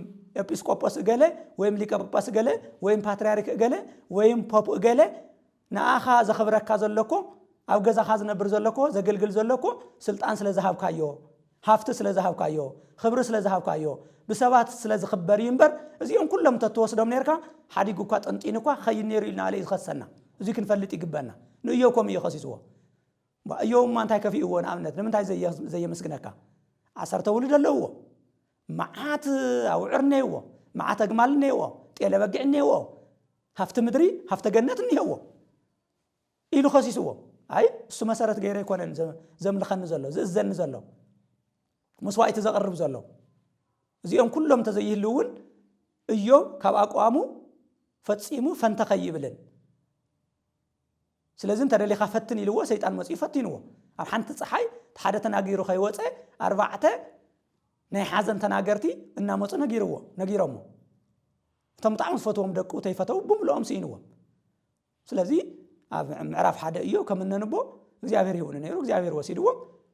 ኤጲስቆጶስ እገለ ወይም ሊቀ ጳጳስ እገለ ወይም ፓትርያርክ እገለ ወይም ፖፕ እገለ ንኣኻ ዘኽብረካ ዘለኮ ኣብ ገዛኻ ዝነብር ዘለኮ ዘገልግል ዘለኮ ስልጣን ስለ ዝሃብካዮ ሃፍቲ ስለ ዝሃብካዮ ክብሪ ስለ ዝሃብካዮ ብሰባት ስለ ዝኽበር እምበር እዚኦም ኩሎም ተተወስዶም ነርካ ሓዲጉ እኳ ጥንጢን እኳ ኸይድ ነይሩ ኢልና ኣለ ይዝኸሰና እዚ ክንፈልጥ ይግበና ንእዮብ ከምኡ እዩ ኸሲስዎ እዮብ እማ እንታይ ከፊእዎ ንኣብነት ንምንታይ ዘየመስግነካ 10 ውሉድ ኣለውዎ መዓት ኣውዕር እኒሄዎ መዓት ኣግማል እኒሄዎ ጤለ በጊዕ እኒሄዎ ሃፍቲ ምድሪ ሃፍቲ ገነት እኒሄዎ ኢሉ ኸሲስዎ ኣይ እሱ መሰረት ገይረ ይኮነን ዘምልኸኒ ዘሎ ዝእዘኒ ዘሎ መስዋዕቲ ዘቕርብ ዘሎ እዚኦም ኩሎም ተዘይህልውን እዮብ ካብ ኣቋሙ ፈጺሙ ፈንተኸ ይብልን ስለዚህ እንተደሊኻ ፈትን ኢልዎ ሰይጣን መጽኡ ፈቲንዎ ኣብ ሓንቲ ፀሓይ ሓደ ተናጊሩ ኸይወፀ 4 ናይ ሓዘን ተናገርቲ እናመፁ ነጊሮሞ እቶም ብጣዕሚ ዝፈትዎም ደቁ ተይፈተው ብምልኦም ሲኢንዎም ስለዚህ ኣብ ምዕራፍ 1 እዮብ ከም እንንቦ እግዚአብሔር ይሁን ነይሩ እግዚአብሔር ወሲድዎ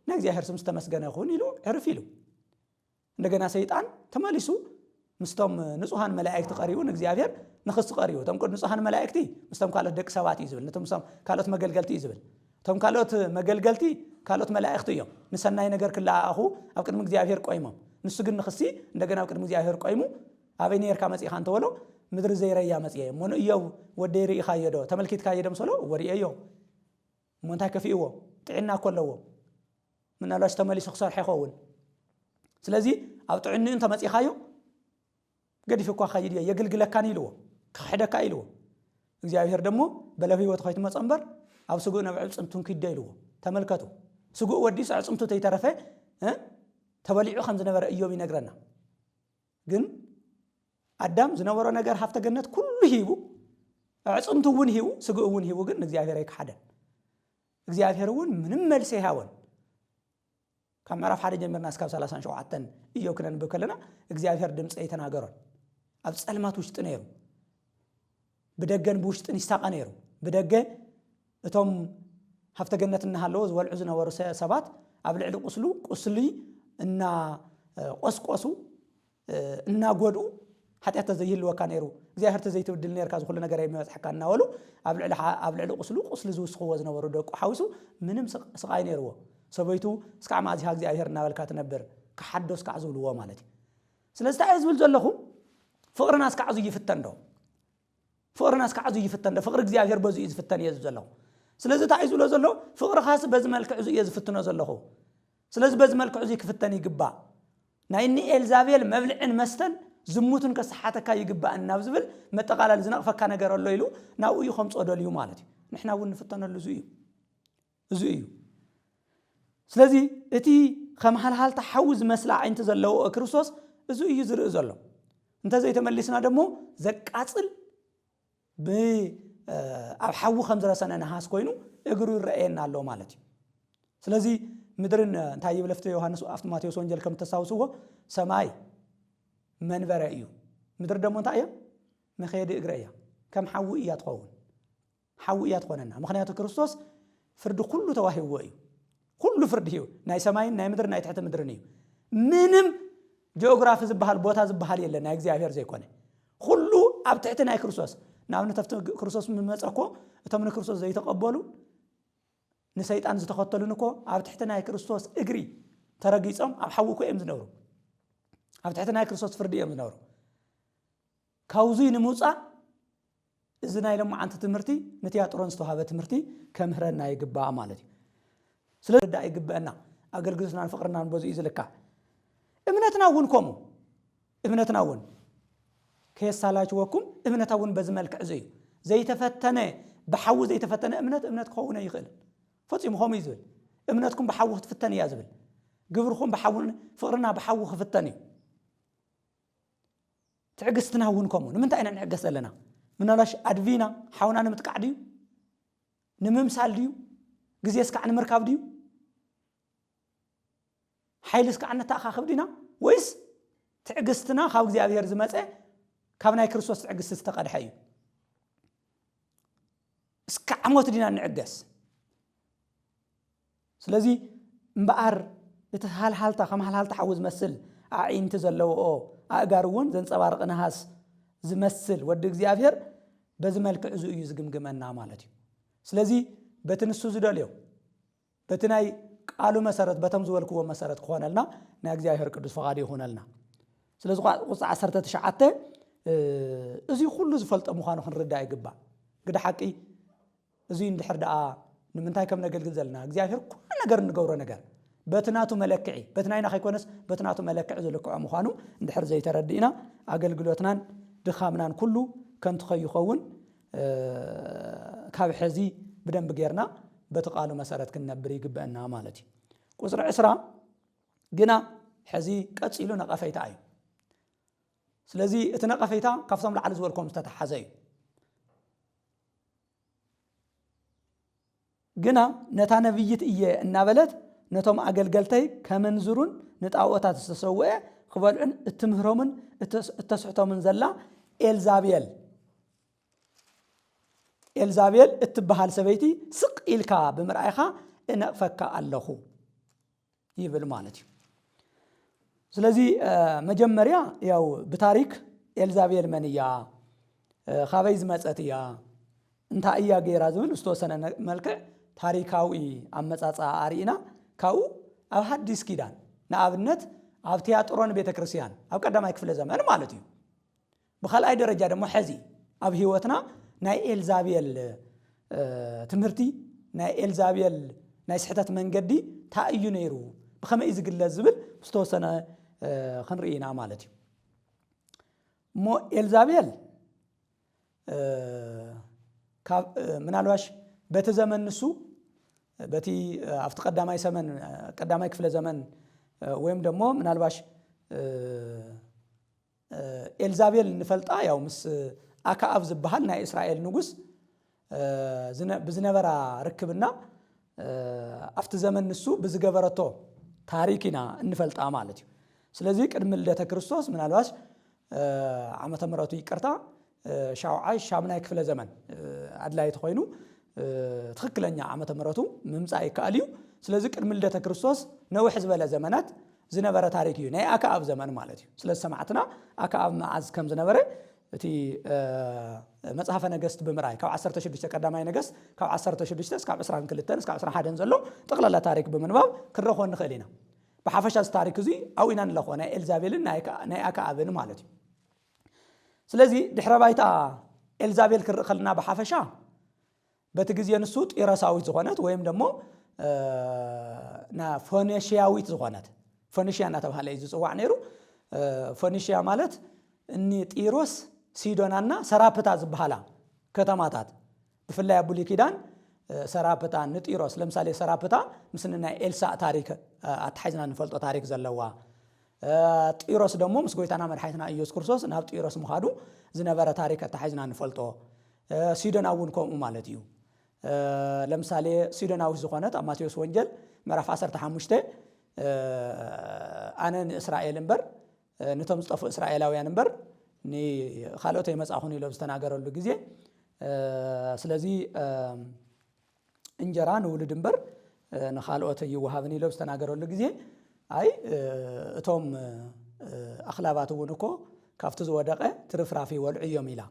ናይ እግዚአብሔር ስም ዝተመስገነ ይሁን ኢሉ ዕርፍ ኢሉ እንደገና ሰይጣን ተመሊሱ ምስቶም ንጹሃን መላእክት ቀሪቡን እግዚአብሔር ንኽስ ቀሪቡ ቶም ንጹሃን መላእክቲ ምስቶም ካልኦት ደቂ ሰባት ይዝብል ነቶም ካልኦት መገልገልቲ ይዝብል ቶም ካልኦት መገልገልቲ ካልኦት መላእክት እዮም ንሰናይ ነገር ክላኣኹ ኣብ ቅድሚ እግዚአብሔር ቆይሞም ንሱ ግን ንኽሲ እንደገና ኣብ ቅድሚ እግዚአብሔር ቆይሙ ኣበይ ነርካ መጽኢኻ እንተበሎ ምድሪ ዘይረያ መጽኢየ ሞን እዮብ ወደይ ርኢኻዮ ዶ ተመልኪትካዮ ዶ ምሰሎ ወሪአዮ ሞንታይ ከፊእዎ ጥዕና ኮለዎ ምናልባሽ ተመሊሱ ክሰርሕ ይኸውን ስለዚህ ኣብ ጥዕንኡ እንተመጽኢኻዮ ገዲፍ እኳ ኸይድ የግልግለካን ኢልዎ ክሕደካ ኢልዎ እግዚአብሔር ደሞ በለብ ህይወት ኸይት መጸንበር ኣብ ስጉእ ነብዕ ጽምቱን ክደ ኢልዎ ተመልከቱ ስጉእ ወዲስ ዕጽምቱ ተይተረፈ ተበሊዑ ከም ዝነበረ እዮብ ይነግረና ግን ኣዳም ዝነበሮ ነገር ሃፍተ ገነት ኩሉ ሂቡ ዕጽምቱ እውን ሂቡ ስጉእ እውን ሂቡ ግን እግዚአብሔር ኣይክሓደን እግዚአብሔር እውን ምንም መልሲ ይሃወን ካብ ምዕራፍ 1 ጀምርና እስካብ 37 እዮብ ክነንብብ ከለና እግዚአብሔር ድምፂ ኣይተናገሮን ኣብ ጸልማት ውሽጢ ነይሩ ብደገን ብውሽጥን ይሳቀ ነይሩ ብደገ እቶም ሃፍተ ገነት እናሃለዎ ዝበልዑ ዝነበሩ ሰባት ኣብ ልዕሊ ቁስሊ እና ቆስቆሱ እና ጎዱ ሓጢያት ተዘይህልወካ ነይሩ እግዚአብሔር ተዘይትብድል ነርካ ዝኩሉ ነገር ኣይመጽሕካ እናበሉ ኣብ ልዕሊ ቁስሊ ዝውስኽዎ ዝነበሩ ደቁ ሓዊሱ ምንም ስቃይ ነይርዎ ሰበይቱ እስካዕ ማእዚሃ እግዚአብሔር እናበልካ ትነብር ክሓዶ እስካዕ ዝብልዎ ማለት እዩ ስለዚ እንታይ ዝብል ዘለኹም ፍቅርና እስካዕ ዙ ይፍተን ዶ ፍቅርና እስካዕ ዙ ይፍተን ዶ ፍቅሪ እግዚአብሔር በዙ እዩ ዝፍተን እየ ዝብል ዘለኹ ስለዚ እንታይ ዝብሎ ዘሎ ፍቅርኻስ በዚ መልክዕ ዙ እየ ዝፍትኖ ዘለኹ ስለዚ በዚ መልክዕ ዙ ክፍተን ይግባእ ናይ እኒ ኤልዛቤል መብልዕን መስተን ዝሙትን ከሰሓተካ ይግባእ ናብ ዝብል መጠቃለል ዝነቕፈካ ነገር ኣሎ ኢሉ ናብኡ እዩ ከምፆ ደልዩ ማለት እዩ ንሕና እውን ንፍተነሉ እዚ እዩ ስለዚ እቲ ከመሃልሃልታ ሓዊ ዝመስላ ዓይንቲ ዘለዎ ክርስቶስ እዚ እዩ ዝርኢ ዘሎ እንተዘይተመሊስና ደሞ ዘቃጽል ኣብ ሓዊ ከም ዝረሰነ ነሃስ ኮይኑ እግሩ ይረአየና ኣሎ ማለት እዩ ስለዚ ምድርን እንታይ ይብል ፍቲ ዮሐንስ ኣፍቲ ማቴዎስ ወንጌል ከም ተሳውስዎ ሰማይ መንበረ እዩ ምድር ደሞ እንታይ እያ መኸየዲ እግረ እያ ከም ሓዊ እያ ትኸውን ሓዊ እያ ትኾነና ምክንያቱ ክርስቶስ ፍርዲ ኩሉ ተዋሂብዎ እዩ ኩሉ ፍርዲ እዩ ናይ ሰማይን ናይ ምድር ናይ ትሕቲ ምድርን እዩ ምንም ጂኦግራፊ ዝበሃል ቦታ ዝበሃል የለን ናይ እግዚአብሔር ዘይኮነ ኩሉ ኣብ ትሕቲ ናይ ክርስቶስ ንኣብነት ኣብቲ ክርስቶስ ምመፀኮ እቶም ንክርስቶስ ዘይተቐበሉ ንሰይጣን ዝተኸተሉን እኮ ኣብ ትሕቲ ናይ ክርስቶስ እግሪ ተረጊፆም ኣብ ሓዊ እኮ እዮም ዝነብሩ ኣብ ትሕቲ ናይ ክርስቶስ ፍርዲ እዮም ዝነብሩ ካብዙይ ንምውፃእ إذن أي لما أنت تمرتي نتيا ترانستو هذا تمرتي كم هرنا يجبأ مالتي سلسلة دا يجبأنا أقل جزنا فقرنا نبوز إزلكا إمنتنا ونكمو إمنتنا ون كيس سالاج وكم إمنتنا ون بزملك زي تفتنا بحوز زي تفتنا إمنت خونا يغل فتي مخوم يزول إمنتكم بحوه تفتني يا زبل قبركم بحول فقرنا بحوه فتني تعجزتنا ونكمو من أين نعجز لنا من لاش أدفينا حاولنا نمتقعديو نممسال ديو جزيسك عن مركب ديو حيلسك عن تأخذ دينا ويس تعجزتنا خاوك زي أبيار زمات كابنا يكرسوس تعجز استقاد حيو اسك عموت دينا نعجز سلازي مبقر يتهال حالتا خم حالتا حوز مسل عين تزلو أقارون زين صبارق نهاس زمسل ودك زيافير بزملك عزو يزقمقمنا مالتي سلازي بتنسو زداليو بتناي قالوا مسارت بتمزول كوا مسارت خونا لنا ناك زيافير قدس فغادي خونا لنا سلازي قصة 10 تشعته ازي كله زفلت مخانو خنردا يقبا قد حقي ازي ندحر دا نمنتاي كم نقل زلنا زيافير كل نقر نقور نقر بتناتو ملكعي بتناينا خيكونس بتناتو ملكع زلكو مخانو ندحر زي تردينا أقلقلوتنان دخامنان كله كنت خيخون كاب حزي بدن بغيرنا بتقالو مسارات كنبري قبأنا مالتي قصر عسرا قنا حزي قصيلو نقفيتا اي سلازي اتنقفيتا كفتم لعلى زولكم استتحزي قنا نتا نبيت إيه النابلت نتوم أقلقلتي كمنزرون نتعوتات استسوئ خبالعن التمهرومن التسعطو من زلا إلزابيل اتبهال سبيتي سق إلكا بمرأيخا إن فكا اللهو يبل مالتي سلازي مجمريا ياو بتاريك إلزابيل منيا خابيز مسأتيا انتا إيا غيرا زبل استوسنا ملكع تاريكاوي أمساتsa أرينا كاو أو حديث كيدان نابنت أو تياترون بيت كريستيان أو قدما يكفل زمان مالتي بخال أي درجة دمو حزي أو هيوتنا ناي إلزابيل تمرتي ناي إلزابيل ناي سحتات منقدي تأيو نيرو بخما إذا قل الزبل مستوسنا خنرئينا مالتي مو إلزابيل من الواش بيت زمن نسو بتي أفت قدامي سمن قدامي كفل زمن ويم دمو من الواش إلزابيل نفلتا ياو مس أكا أفز بحالنا إسرائيل نقص بزنبرا ركبنا أفت زمن نسو بزقبرتو تاريكنا نفلتا مالتي سلازيك الملدة كريستوس من الواش عامة مراتو يكرتا شاو عايش شامنا يكفل زمن عدلاي تخوينو تخكلنيا عامة مراتو ممساي كاليو سلازيك الملدة كريستوس نو حزب لا زمانات زنبرة تاريخيو ناي أكا أف زمان مالتي سلاز سمعتنا أكا أف معز كم زنبرة تي مصحف نغست بمراي كاو 16 قداماي نغست كاو 16 اسكا 20 كلتن اسكا 21 زلو تقلل تاريخ بمنباب كرخون نخلينا بحفشاز تاريخ زي او إنان لخونا إلزابيل ناي أكا أفن مالتي سلازي دحر بايتا إلزابيل كرخلنا بحفشا بتغزي نسوت إراساويت زغونات ويم دمو نا فونيشياويت زغونات فونيشيا ناتبهال اي زصواع نيرو فونيشيا مالت اني طيروس سيدونانا سرابتا زبحالا كتماتات بفلاي ابولي كيدان سرابتا نطيروس لمثالي سرابتا مسننا إلسا تاريخ اتحيزنا نفلطو تاريخ زلوا طيروس دمو مس غويتانا مدحيتنا ኢየሱስ ክርስቶስ ናብ طيروس مخادو ዝነበረ ታሪክ اتحيزنا نفلطو سيدوناون كوم ማለት እዩ ለምሳሌ ሲዶናዊ ዝኾነት ማቴዎስ ወንጌል ምዕራፍ 15 أنا إسرائيل نبر نتوم صفو إسرائيلاويان نبر ني خالوته يمصاخوني لو استناغروا له غزي سلازي انجران ولد نبر نخالوته يوهابني لو استناغروا له غزي اي اتوم اخلاباتو ونكو كافت زودقه ترفرافي ولعيو ميلا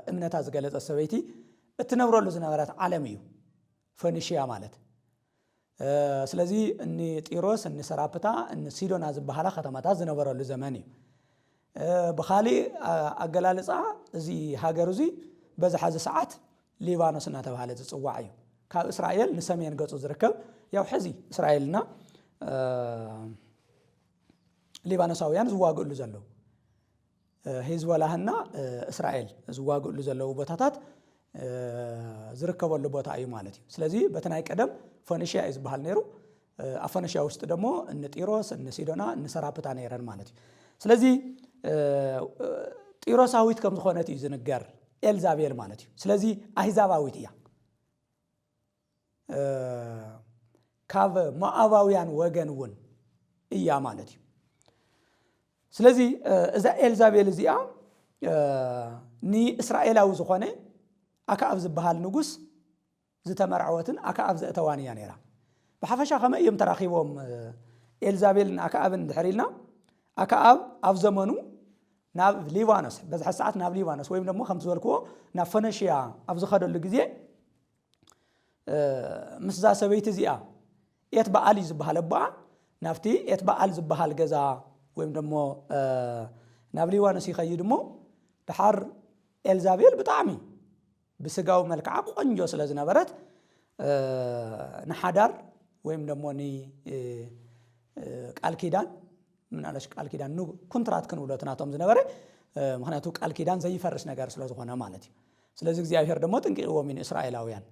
امنتا زغلص سبيتي اتنبروا له زنبرات عالميو فنيشيا مالت سلازي اني طيروس اني سرابتا اني سيدونا زبحالا ختماتا زنبروا له زماني بخالي اغلالصا زي هاغرو زي በዛሓዚ ሰዓት ሊባኖስ እናተባሃለ ዝጽዋዕ እዩ ካብ እስራኤል ንሰሜን ገጹ ዝርከብ ያው ሕዚ እስራኤልና ሊባኖሳውያን ዝዋግእሉ ዘለው ሂዝቦላህና እስራኤል ዝዋግእሉ ዘለው ቦታታት ዝርከበሉ ቦታ እዩ ማለት እዩ ስለዚህ በተናይ ቀደም ፎኒሽያ እዩ ዝበሃል ነይሩ ኣብ ፎኒሽያ ውስጥ ደግሞ እነ ጢሮስ እነ ሲዶና እነ ሰራፕታ ነይረን ማለት እዩ ስለዚህ ጢሮሳዊት ከም ዝኾነት እዩ ዝንገር ኤልዛቤል ማለት እዩ ስለዚህ አሕዛባዊት እያ ካብ ሞዓባውያን ወገን እውን እያ ማለት እዩ ስለዚህ እዛ ኤልዛቤል እዚኣ ንእስራኤላዊ ዝኾነ ኣክዓብ ዝበሃል ንጉስ ዝተመርዓወትን ኣክዓብ ዘእተዋን እያ ነይራ ብሓፈሻ ከመይ እዮም ተራኺቦም ኤልዛቤልን ኣክዓብን ድሕሪልና ኣክዓብ ኣብ ዘመኑ ናብ ሊባኖስ በዛሕ ሰዓት ናብ ሊባኖስ ወይም ደግሞ ከም ዝበልክዎ ናብ ፎኒሽያ ኣብ ዝኸደሉ ግዜ ምስዛ ሰበይቲ እዚኣ ኤት በዓል እዩ ዝበሃል ኣቦኣ ናብቲ ኤት በዓል ዝበሃል ገዛ ወይም ደግሞ ናብ ሊባኖስ ይኸይድ እሞ ድሓር ኤልዛቤል ብጣዕሚ ብስጋዊ መልክዓ ቆንጆ ስለ ዝነበረት ንሓዳር ወይም ደግሞ ቃል ኪዳን ምናለሽ ቃል ኪዳን ኮንትራት ክንብሎት ናቶም ዝነበረ ምክንያቱ ቃል ኪዳን ዘይፈርስ ነገር ስለ ዝኾነ ማለት እዩ ስለዚህ እግዚአብሔር ደግሞ ጥንቂቅዎም እስራኤላውያን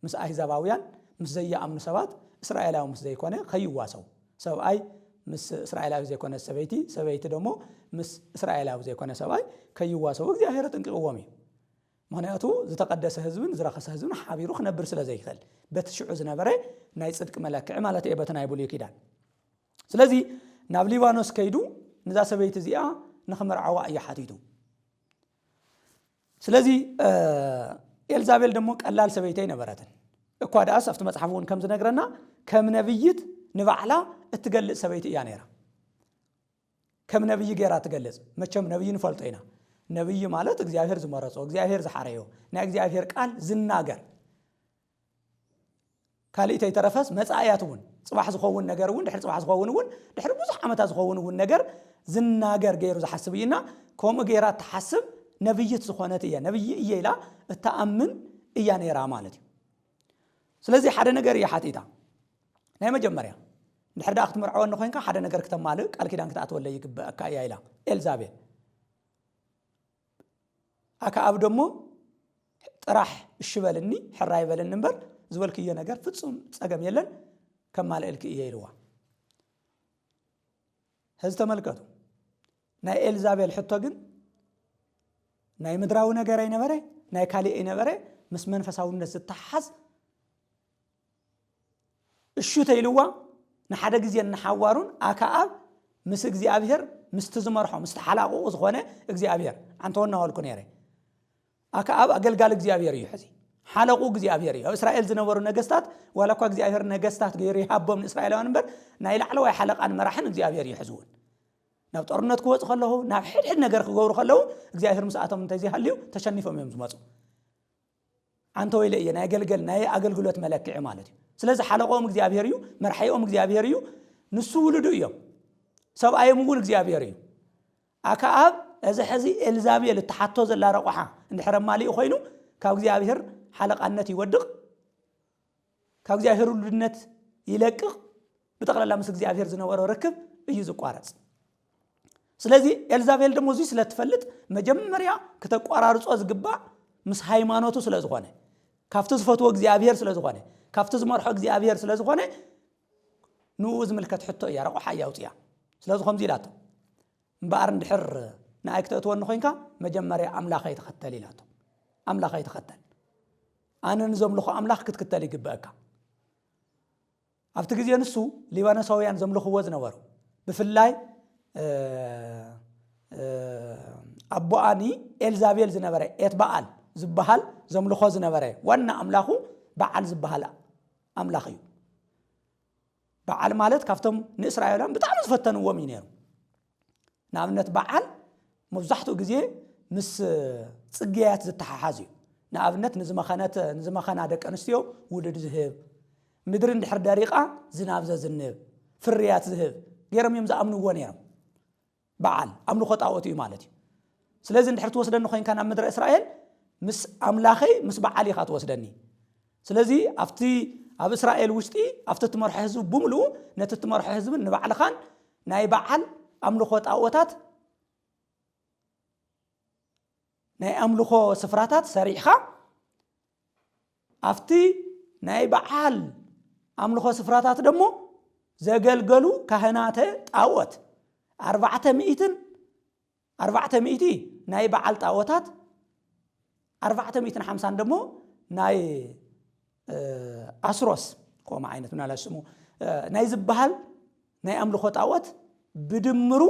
ምስ አሕዛባውያን ምስ ዘያኣምኑ ሰባት እስራኤላዊ ምስ ዘይኮነ ከይዋሰው ሰብኣይ ምስ እስራኤላዊ ዘይኮነ ሰበይቲ ደግሞ ምስ እስራኤላዊ ዘይኮነ ሰብኣይ ከይዋሰው እግዚአብሔር ጥንቂቅዎም እዩ ምክንያቱ ዝተቀደሰ ህዝብን ዝረኸሰ ህዝብን ሓቢሩ ክነብር ስለ ዘይክእል በቲ ሽዑ ዝነበረ ናይ ጽድቅ መለክዕ ማለት እዩ በቲ ናይ ብሉይ ኪዳን ስለዚህ ናብ ሊባኖስ ከይዱ ንዛ ሰበይቲ እዚኣ ንኽመርዓዋ እያ ሓቲቱ ስለዚህ ኤልዛቤል ደግሞ ቀላል ሰበይቲ ነበረትን እኳ ዳኣስ ኣብቲ መጽሓፍ እውን ከም ዝነግረና ከም ነብይት ንባዕላ እትገልጽ ሰበይቲ እያ ነይራ ከም ነብይ ገይራ ትገልጽ መቸም ነብይ ንፈልጦ ኢና ነብይ ማለት እግዚአብሔር ዝመረጾ እግዚአብሔር ዝሓረዮ ናይ እግዚአብሔር ቃል ዝናገር ካልእተይ ተረፈስ መጻእያት እውን ጽባሕ ዝኸውን ነገር እውን ድሕሪ ጽባሕ ዝኸውን እውን ድሕሪ ብዙሕ ዓመታት ዝኸውን እውን ነገር ዝናገር ገይሩ ዝሓስብ ኢና ከምኡ ገይራ ትሓስብ ነብይት ዝኾነት እያ ነብይ እየ ኢላ እተኣምን እያ ነይራ ማለት እዩ ስለዚህ ሓደ ነገር እያ ሓቲታ ናይ መጀመርያ ድሕሪ ዳኣ ክትምርዓወኒ ኮይንካ ሓደ ነገር ክተማልእ ቃል ኪዳን ክትኣትወለ ይግብአካ እያ ኢላ ኤልዛቤል ኣክዓብ ደሞ ጥራሕ እሽበልኒ ሕራ ይበልኒ እምበር ዝበልክዮ ነገር ፍጹም ፀገም የለን ከማልእልክ እየ ኢልዋ ህዝ ተመልከቱ ናይ ኤልዛቤል ሕቶ ግን ናይ ምድራዊ ነገር ኣይነበረ ናይ ካልእ ኣይነበረ ምስ መንፈሳውነት ዝተሓዝ እሹ ተይልዋ ንሓደ ግዜ ንሓዋሩን ኣክዓብ ምስ እግዚአብሔር ምስ ትዝመርሖ ምስ ተሓላቁ ዝኾነ እግዚአብሔር አንተወና ወልኩ ነይረ ኣክዓብ ኣገልጋሊ እግዚአብሔር እዩ ሕዚ ሓለቁ እግዚአብሔር እዩ እስራኤል ዝነበሩ ነገስታት ወላኳ እግዚአብሔር ነገስታት ገይሩ ይሃቦም ንእስራኤላውያን እምበር ናይ ላዕለዋይ ሓለቃን መራሕን እግዚአብሔር እዩ ሕዝውን ናብ ጦርነት ክወጽእ ከለሁ ናብ ሕድሕድ ነገር ክገብሩ ከለሁ እግዚአብሔር ምስኣቶም እንታይ ዘይሃልዩ ተሸኒፎም እዮም ዝመጹ አንተ ወይለ እየ ናይ አገልግል ናይ አገልግሎት መለክዕ ማለት እዩ ስለዚ ሓለቆም እግዚአብሔር እዩ መርሐዮም እግዚአብሔር እዩ ንሱ ውሉዱ እዮም ሰብኣዮም እውን እግዚአብሔር እዩ ኣክዓብ እዚ ሕዚ ኤልዛቤል እተሓቶ ዘላ ረቆሓ እንድሕረ ማሊኡ ኮይኑ ካብ እግዚአብሔር ሓለቃነት ይወድቕ ካብ እግዚአብሔር ውሉድነት ይለቅቕ ብጠቕላላ ምስ እግዚአብሔር ዝነበረ ርክብ እዩ ዝቋረጽ ስለዚህ ኤልዛቤል ደሞ እዚ ስለትፈልጥ መጀመርያ ከተቋራርጾ ዝግባእ ምስ ሃይማኖቱ ስለ ዝኾነ ካብቲ ዝፈትዎ እግዚአብሔር ስለ ዝኾነ ካብቲ ዝመርሖ እግዚአብሔር ስለ ዝኾነ ንኡ ዝምልከት ሕቶ እያ ረቆሓ ያውፅያ ስለዚ ከምዚ ኢላቶ እምበኣር እንድሕር ንኣይ ክትእትወኒ ኮይንካ መጀመርያ ኣምላኸይ ተኸተል ኢላቶ ኣምላኸይ ተኸተል ኣነ ንዘምልኾ ኣምላኽ ክትክተል ይግብአካ ኣብቲ ግዜ ንሱ ሊባኖሳውያን ዘምልኽዎ ዝነበሩ ብፍላይ ኣቦኣኒ ኤልዛቤል ዝነበረ ኤት በዓል ዝበሃል ዘምልኾ ዝነበረ ዋና ኣምላኹ በዓል ዝበሃል ኣምላኽ እዩ በዓል ማለት ካብቶም ንእስራኤላውያን ብጣዕሚ ዝፈተንዎም እዩ ነይሩ ንኣብነት በዓል መብዛሕትኡ ግዜ ምስ ጽጌያት ዝተሓሓዝ እዩ ንኣብነት ንዝመኸና ደቂ ኣንስትዮ ውሉድ ዝህብ ምድሪ እንድሕር ደሪቓ ዝናብ ዘዝንብ ፍርያት ዝህብ ገይሮም እዮም ዝኣምንዎ ነይሮም በዓል ኣምልኾ ጣዖት እዩ ማለት እዩ ስለዚ እንድሕር ትወስደኒ ኮይንካ ናብ ምድሪ እስራኤል ምስ ኣምላኸይ ምስ በዓል ኢኻ ትወስደኒ ስለዚ ኣብቲ ኣብ እስራኤል ውሽጢ ኣብቲ ትመርሖ ህዝብ ብምሉኡ ነቲ ትመርሖ ህዝብ ንባዕልኻን ናይ በዓል ኣምልኾ ጣዖታት ናይ ኣምልኾ ስፍራታት ሰሪዕኻ ኣብቲ ናይ በዓል ኣምልኾ ስፍራታት ደሞ ዘገልገሉ ካህናተ ጣዖት 400 ናይ በዓል ጣዖታት 450 ደሞ ናይ ኣስሮስ ቆማ ዓይነት ምናልባት ስሙ ናይ ዝበሃል ናይ ኣምልኾ ጣዖት ብድምሩ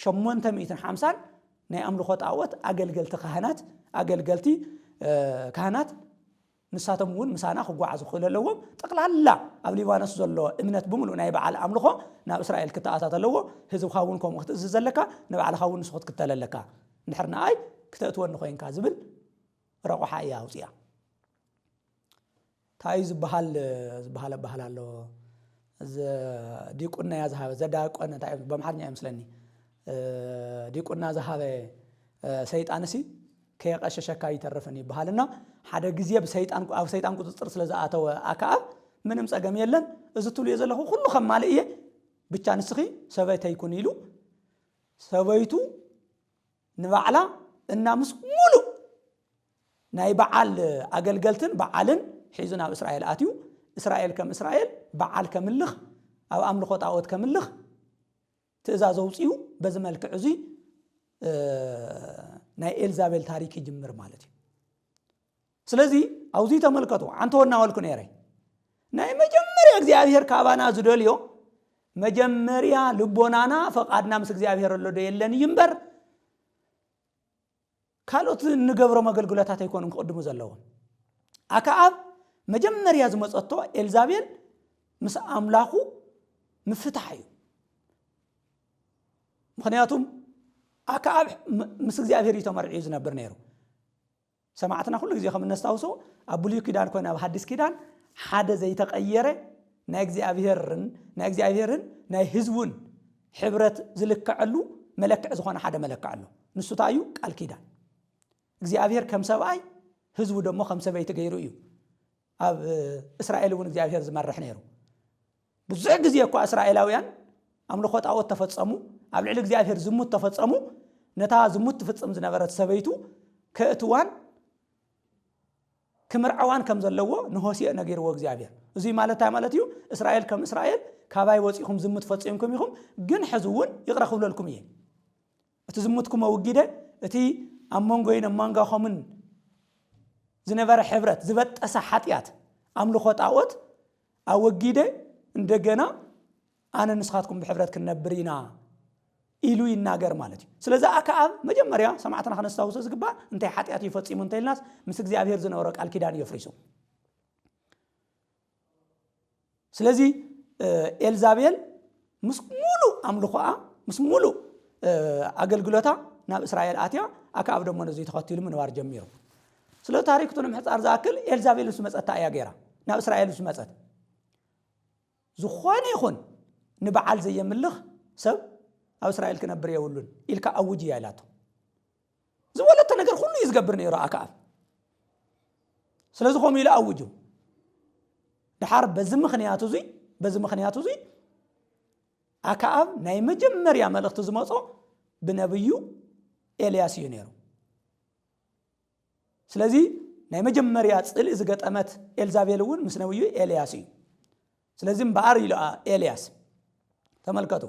850 ናይ ኣምልኾ ጣዖት ኣገልገልቲ ካህናት ንሳቶም እውን ምሳና ክጓዓዙ ክእለለዎም ጠቅላላ ኣብ ሊባኖስ ዘሎ እምነት ብምሉእ ናይ በዓል ኣምልኾ ናብ እስራኤል ክትኣታት ኣለዎ ህዝብኻ እውን ከምኡ ክትእዝዝ ዘለካ ንባዕልኻ እውን ንስኹ ክትከተል ኣለካ እንድሕር ንኣይ ክትእትወኒ ኮይንካ ዝብል ረቑሓ እያ ኣውፅያ ታይ ዝበሃል ኣሎ ዲቁና ያ ዝሃበ ዘዳቆነ እንታይ በአማርኛ ይመስለኒ ዲቁና ዝሃበ ሰይጣንሲ ከየቀሸሸካ ይተርፍን ይበሃልና ሓደ ግዜ ብሰይጣን ኣብ ሰይጣን ቁጥጥር ስለዝኣተወ ኣካብ ምንም ፀገም የለን እዚ ትሉ የዘለኹ ኩሉ ከማለ እየ ብቻ ንስኺ ሰበይተ ይኩን ኢሉ ሰበይቱ ንባዕላ እና ምስ ሙሉ ናይ በዓል ኣገልገልትን በዓልን ሒዙ ናብ እስራኤል ኣትዩ እስራኤል ከም እስራኤል በዓል ከምልኽ ኣብ ኣምልኾ ጣዖት ከምልኽ ትእዛዝ ኣውፅዩ በዚ መልክዕ እዚ ናይ ኤልዛቤል ታሪክ ይጅምር ማለት እዩ ስለዚ ኣውዚ ተመልከቱ አንተወና ወልኩ ነይረ ናይ መጀመርያ እግዚአብሔር ካባና ዝደልዮ መጀመርያ ልቦናና ፈቃድና ምስ እግዚአብሔር ለዶ የለን ይምበር ካልኦት ንገብሮ መገልግሎታት ኣይኮኑን ክቅድሙ ዘለዎም ኣካብ መጀመርያ ዝመጸቶ ኤልዛቤል ምስ ኣምላኹ ምፍታሕ እዩ ምክንያቱም ኣካብ ምስ እግዚአብሔር ይተመርዒ ዝነብር ነይሩ ሰማዕትና ኩሉ ግዜ ከም ነስታውሶ ኣብ ብሉይ ኪዳን ኮይና ኣብ ሐዲስ ኪዳን ሓደ ዘይተቀየረ ናይ እግዚአብሔርን ናይ ህዝቡን ሕብረት ዝልክዐሉ መለክዕ ዝኾነ ሓደ መለክዕ ኣሎ ንሱ ታዩ ቃል ኪዳን እግዚአብሔር ከም ሰብኣይ ህዝቡ ደሞ ከም ሰበይቲ ገይሩ እዩ ኣብ እስራኤል እውን እግዚአብሔር ዝመርሕ ነይሩ ብዙሕ ግዜ እኮ እስራኤላውያን ኣምልኾ ጣዖት ተፈጸሙ ኣብ ልዕሊ እግዚአብሔር ዝሙት ተፈጸሙ ነታ ዝሙት ትፍጽም ዝነበረት ሰበይቱ ከእትዋን ክምርዓዋን ከም ዘለዎ ንሆሲዕ ነገርዎ እግዚአብሔር እዚ ማለት እዩ እስራኤል ከም እስራኤል ካባይ ወፂኹም ዝሙት ፈጽምኩም ኢኹም ግን ሕዝውን ይቅራ ክብለልኩም እየ እቲ ዝሙትኩም ወጊደ እቲ ኣብ መንጎይን ማንጋኹምን ዝነበረ ሕብረት ዝበጠሰ ሓጢያት ኣምልኾ ጣዖት ኣወጊደ እንደገና ኣነ ንስኻትኩም ብሕብረት ክንነብር ኢና ኢሉ ይናገር ማለት እዩ ስለዚ ኣካብ መጀመርያ ሰማዕትና ከነስታውሶ ዝግባ እንታይ ሓጢያት ይፈጽሙ እንተይልናስ ምስ እግዚአብሔር ዝነበረ ቃል ኪዳን ይፍርሱ ስለዚ ኤልዛቤል ምስ ሙሉ ኣምልኾኣ ምስ ሙሉ ኣገልግሎታ ናብ እስራኤል ኣትያ ኣካብ ደሞ ነዚ ተኸቲሉ ምንባር ጀሚሩ ስለ ታሪክቱ ንምሕፃር ዝኣክል ኤልዛቤል ምስ መፀታ እያ ገይራ ናብ እስራኤል ምስ መፀት ዝኾነ ይኹን ንበዓል ዘየምልኽ ሰብ ኣብ እስራኤል ክነብር የብሉን ኢልካ ኣውጅ እያ ኢላቶ ዝወለተ ነገር ሁሉ ይዝገብር ነይሩ ኣካብ ስለዚ ኸም ኢሉ ኣውጁ ድሓር በዚ ምኽንያቱ እዚ ኣካብ ናይ መጀመርያ መልእኽቲ ዝመጾ ብነብዩ ኤልያስ እዩ ነይሩ ስለዚ ናይ መጀመርያ ጽልእ ዝገጠመት ኤልዛቤል እውን ምስ ነብዩ ኤልያስ እዩ ስለዚ እምበኣር ኢሉ ኤልያስ ተመልከቱ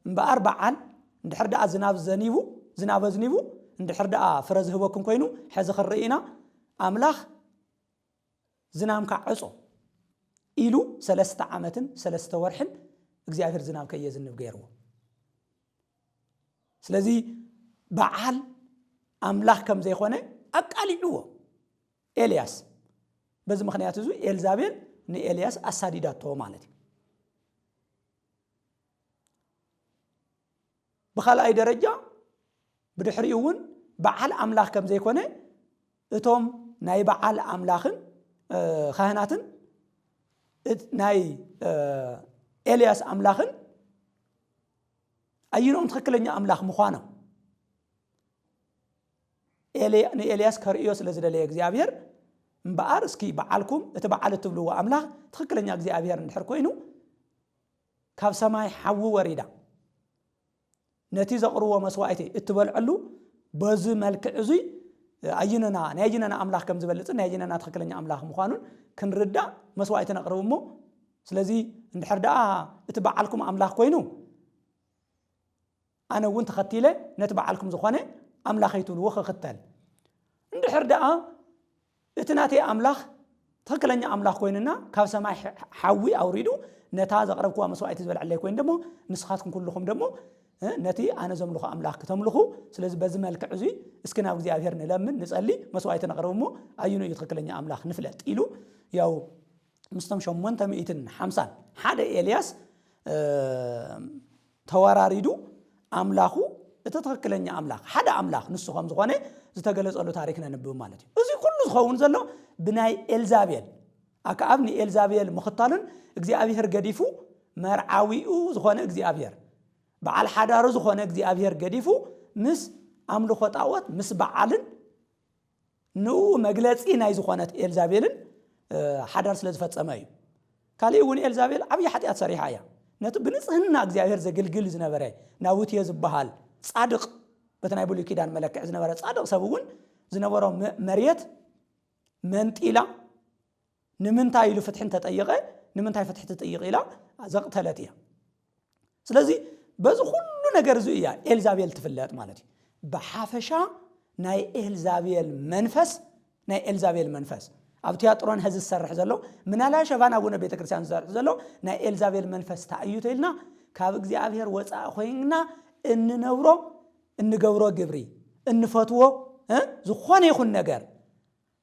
እምበኣር በዓል እንድሕር ደኣ ዝናብ ዘኒቡ እንድሕር ደኣ ፍረ ዝህበኩም ኮይኑ ሕዚ ክርኢና ኣምላኽ ዝናምካ ዕጾ ኢሉ 3 ዓመትን 3 ወርሕን እግዚአብሔር ዝናብ ከየዝንብ ገይርዎ ስለዚ በዓል ኣምላኽ ከም ዘይኾነ ኣቃሊዕዎ ኤልያስ በዚ ምኽንያት እዚ ኤልዛቤል ንኤልያስ ኣሳዲዳቶ ማለት እዩ بخلأي درجة بدحريون بعل أملاخ كم زي كونه اتوم ناي بعل أملاخن خهناتن ناي إلياس أملاخن أينهم تخكلني أملاخ مخانا ኤልያስ ከርእዮ ስለዝደለየ እግዚአብሔር እምበኣር እስኪ በዓልኩም እትበዓል ትብልዎ አምላኽ ትክክለኛ እግዚአብሔር እንድሕር ኮይኑ ካብ ሰማይ ሓዊ ወሪዳ ነቲ ዘቕርቦ መስዋዕቲ እትበልዕሉ በዚ መልክዕ እዚ ኣይነና ናይጅነና አምላኽ ከም ዝበልጽ ናይጅነና ትክክለኛ አምላኽ ምዃኑን ክንርዳእ መስዋዕቲ ነቕርብሞ ስለዚ እንድሕር ደኣ እትበዓልኩም አምላኽ ኮይኑ ኣነ እውን ተኸቲለ ነቲ በዓልኩም ዝኾነ አምላኽ ይትብልዎ ክኽተል እንድሕር ደኣ እቲ ናተይ አምላኽ ትክክለኛ አምላኽ ኮይንና ካብ ሰማይ ሓዊ አውሪዱ ነታ ዘቕረብክዋ መስዋዕቲ ዝበልዕለይ ኮይኑ ደሞ ንስኻትኩም ኩልኹም ደሞ ነቲ ኣነ ዘምልኹ አምላኽ ከተምልኹ ስለዚ በዚ መልክዕ እዚ እስኪ ናብ እግዚአብሔር ንለምን ንጸሊ መስዋዕቲ ነቕርብሞ ኣዩኑ እዩ ትክክለኛ አምላኽ ንፍለጥ ኢሉ ያው ምስቶም 850 ሓደ ኤልያስ ተወራሪዱ አምላኹ እቲ ትክክለኛ አምላኽ ሓደ አምላኽ ንሱ ከም ዝኾነ ዝተገለጸሉ ታሪክ ነንብብ ማለት እዩ እዚ ኩሉ ዝኸውን ዘሎ ብናይ ኤልዛቤል ኣክዓብ ንኤልዛቤል ምኽታልን እግዚአብሔር ገዲፉ መርዓዊኡ ዝኾነ እግዚአብሔር በዓል ሓዳሩ ዝኾነ እግዚአብሔር ገዲፉ ምስ አምልኾ ጣዖት ምስ በዓልን ንኡ መግለጺ ናይ ዝኾነት ኤልዛቤልን ሓዳር ስለ ዝፈጸመ እዩ ካልእ እውን ኤልዛቤል ዓብይ ሓጢአት ሰሪሓ እያ ነቲ ብንጽህና እግዚአብሔር ዘገልግል ዝነበረ ናቡትየ ዝበሃል ጻድቕ በቲ ናይ ብሉይ ኪዳን መለክዕ ዝነበረ ጻድቕ ሰብ እውን ዝነበሮ መሬት መንጢላ ንምንታይ ኢሉ ፍትሕን ተጠይቀ ንምንታይ ፍትሒ ተጠይቀ ኢላ ዘቕተለት እያ ስለዚ በዚ ኩሉ ነገር እዚ እያ ኤልዛቤል ትፍለጥ ማለት እዩ ብሓፈሻ ናይ ኤልዛቤል መንፈስ ኣብ ቲያጥሮን ህዚ ዝሰርሕ ዘሎ ምናላ ሸባና ኣቡነ ቤተክርስትያን ዝሰርሕ ዘሎ ናይ ኤልዛቤል መንፈስ ታእዩቶ ኢልና ካብ እግዚአብሔር ወፃእ ኮይንና እንነብሮ እንገብሮ ግብሪ እንፈትዎ ዝኾነ ይኹን ነገር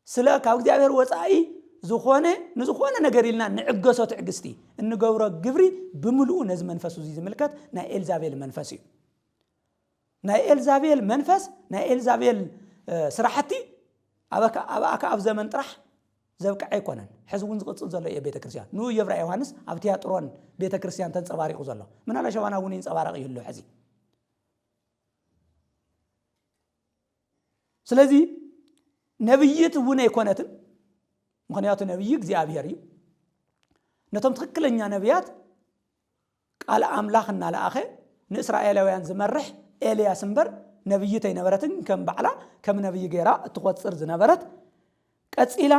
ስለ ካብ እግዚአብሔር ወፃኢ ንዝኾነ ነገር ኢልና ንዕገሶ ትዕግስቲ እንገብሮ ግብሪ ብምልኡ ነዚ መንፈስ እዚ ዝምልከት ናይ ኤልዛቤል መንፈስ እዩ ናይ ኤልዛቤል መንፈስ ናይ ኤልዛቤል ስራሕቲ ኣብ ዘመን ጥራሕ ዘብቃዕ ኣይኮነን ሕዚ እውን ዝቕፅል ዘሎ እየ ቤተክርስትያን ንኡ የብራ ዮሃንስ ኣብ ቲያጥሮን ቤተክርስትያን ተንፀባሪቑ ዘሎ ምናላ ሸባና እውን ይንፀባረቕ ይህሉ ሕዚ ስለዚ ነብይት እውን ኣይኮነትን ምክንያቱ ነብይ እግዚአብሔር እዩ ነቶም ትክክለኛ ነቢያት ቃል አምላኽ እናለኣኸ ንእስራኤላውያን ዝመርሕ ኤልያስ እምበር ነብይት ኣይነበረትን ከም በዕላ ከም ነብይ ገይራ እትቆፅር ዝነበረት ቀፂላ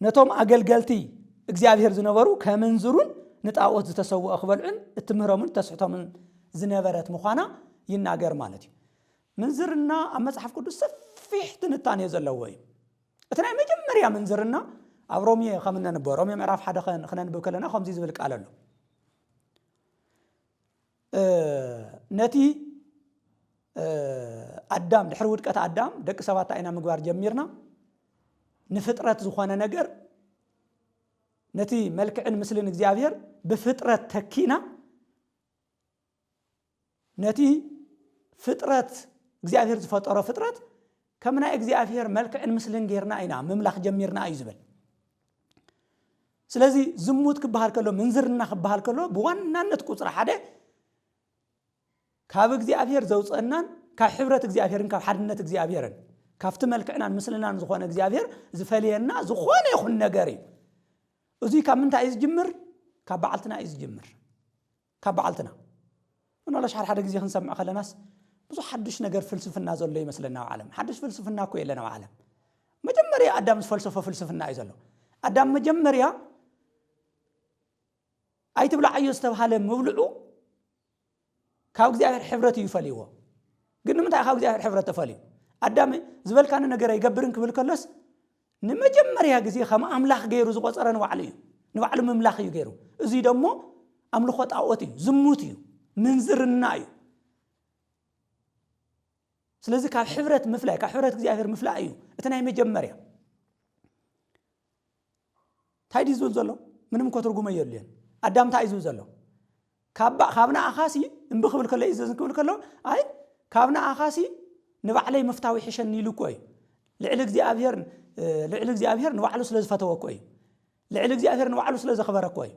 ነቶም አገልገልቲ እግዚአብሔር ዝነበሩ ከምንዝሩን ንጣዖት ዝተሰውአ ክበልዑን እትምህሮምን ተስሕቶምን ዝነበረት ምዃና ይናገር ማለት እዩ منزرنا أما صحف قدس سفيح تنتاني زلوي أتنا مجمريا منزرنا أبرومية خمنا نبور رومية معرف حدا خلنا نبوك لنا خمسة زبلك على له نتي أدم دحرود كات أدم دك سوات عنا مقبار جميرنا نفترة زخانة نجر نتي ملك عن مثل نجزيافير بفترة تكينا نتي فترة እግዚአብሔር ዝፈጠረው ፍጥረት ከምና እግዚአብሔር መልክዕን ምስልን ጌርና አይና መምላኽ ጀሚርና አይዝበል ስለዚ ዝሙት ክበሃል ከሎ መንዝርና ክበሃል ከሎ በዋናነት ቁጥር ሓደ ካብ እግዚአብሔር ዘውፅናን ካብ ሕብረት እግዚአብሔርን ካብ ሓድነት እግዚአብሔርን ካብቲ መልክዕናን ምስልናን ዝኾነ እግዚአብሔር ዝፈልየና ዝኾነ ይኹን ነገር እዩ እዚ ካብ ምንታይ እዩ ዝጅምር ካብ በዓልትና እዩ ዝጅምር ካብ በዓልትና ወላሂ ሓደ ግዜ ክንሰምዕ ከለናስ ብዙ حدش ነገር ፍልስፍና ዘሎ ይመስለና ዓለም حدش ፍልስፍና እኮ የለና ዓለም መጀመሪያ አዳም ፍልስፍና እዩ ዘሎ አዳም መጀመሪያ አይትብላ አየስ ተባለ መብልዑ ካብ እግዚአብሔር ሕብረት ይፈልይዎ ግን ምንታይ ካብ እግዚአብሔር ሕብረት ተፈልዩ አዳም ዝበልካነ ነገር ይገብርን ክብል ከለስ ንመጀመሪያ ግዜ ከም አምላኽ ገይሩ ዝቆፀረን ዋዕሉ እዩ ንባዕሉ መምላኽ እዩ ገይሩ እዚ ደሞ አምልኾ ጣዖት እዩ ዝሙት እዩ ምንዝርና እዩ ስለዚህ ካብ ሕብረት ምፍላይ ካብ ሕብረት እግዚአብሔር ምፍላይ እዩ እቲ ናይ መጀመሪያ ታይዲ ዝብል ዘሎ ምንም ኮትርጉመ የለን አዳም ታይ ዝብል ዘሎ ካብና አኻሲ እንብክብል ከለ ይዘዝን ክብል ከሎ አይ ካብና አኻሲ ንባዕለይ መፍታዊ ሕሸን ኢሉ እኮ እዩ ልዕል እግዚአብሔር ንባዕሉ ስለ ዝፈተወ እኮ እዩ ልዕል እግዚአብሔር ንባዕሉ ስለ ዘኽበረ እኮ እዩ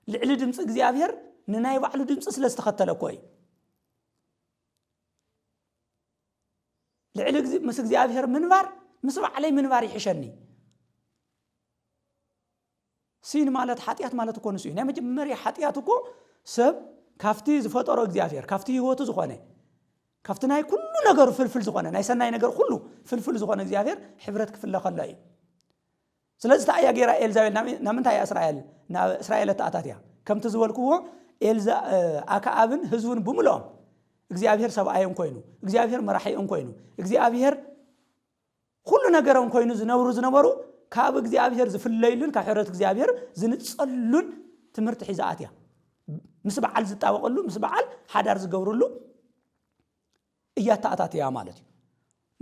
ልዕል ድምፂ እግዚአብሔር ንናይ ባዕሉ ድምፂ ስለ ዝተኸተለ እኮ እዩ لعل مس እግዚአብሔር منبار مسبع علي منبار يحشني سين مالت حاتيات مالت كون سو ني مجمري حاتيات كو سب كافتي زفطرو እግዚአብሔር كافتي هوتو زخونه كافتناي كل ነገር ፍልፍል زخونه ናይ ሰናይ ነገር ሁሉ ፍልፍል زخونه እግዚአብሔር ሕብረት ክፍለ خلاي ስለዚህ ታያ ጌራ ኤልዛቤል ናምንታይ እስራኤል ተአታትያ ከምት ዝበልኩዎ ኤልዛ አካአብን ህዝቡን ብሙሎም እግዚአብሔር ሰብአይን ኮይኑ እግዚአብሔር መራሒን ኮይኑ እግዚአብሔር ሁሉ ነገርን ኮይኑ ዝነበሩ ካብ እግዚአብሔር ዝፍለይሉን ካሕረት እግዚአብሔር ዝንጸሉን ትምርት ሒዛአትያ ምስ በዓል ዝጣወቀሉ ምስ በዓል ሓዳር ዝገብሩሉ እያታአታትያ ማለት እዩ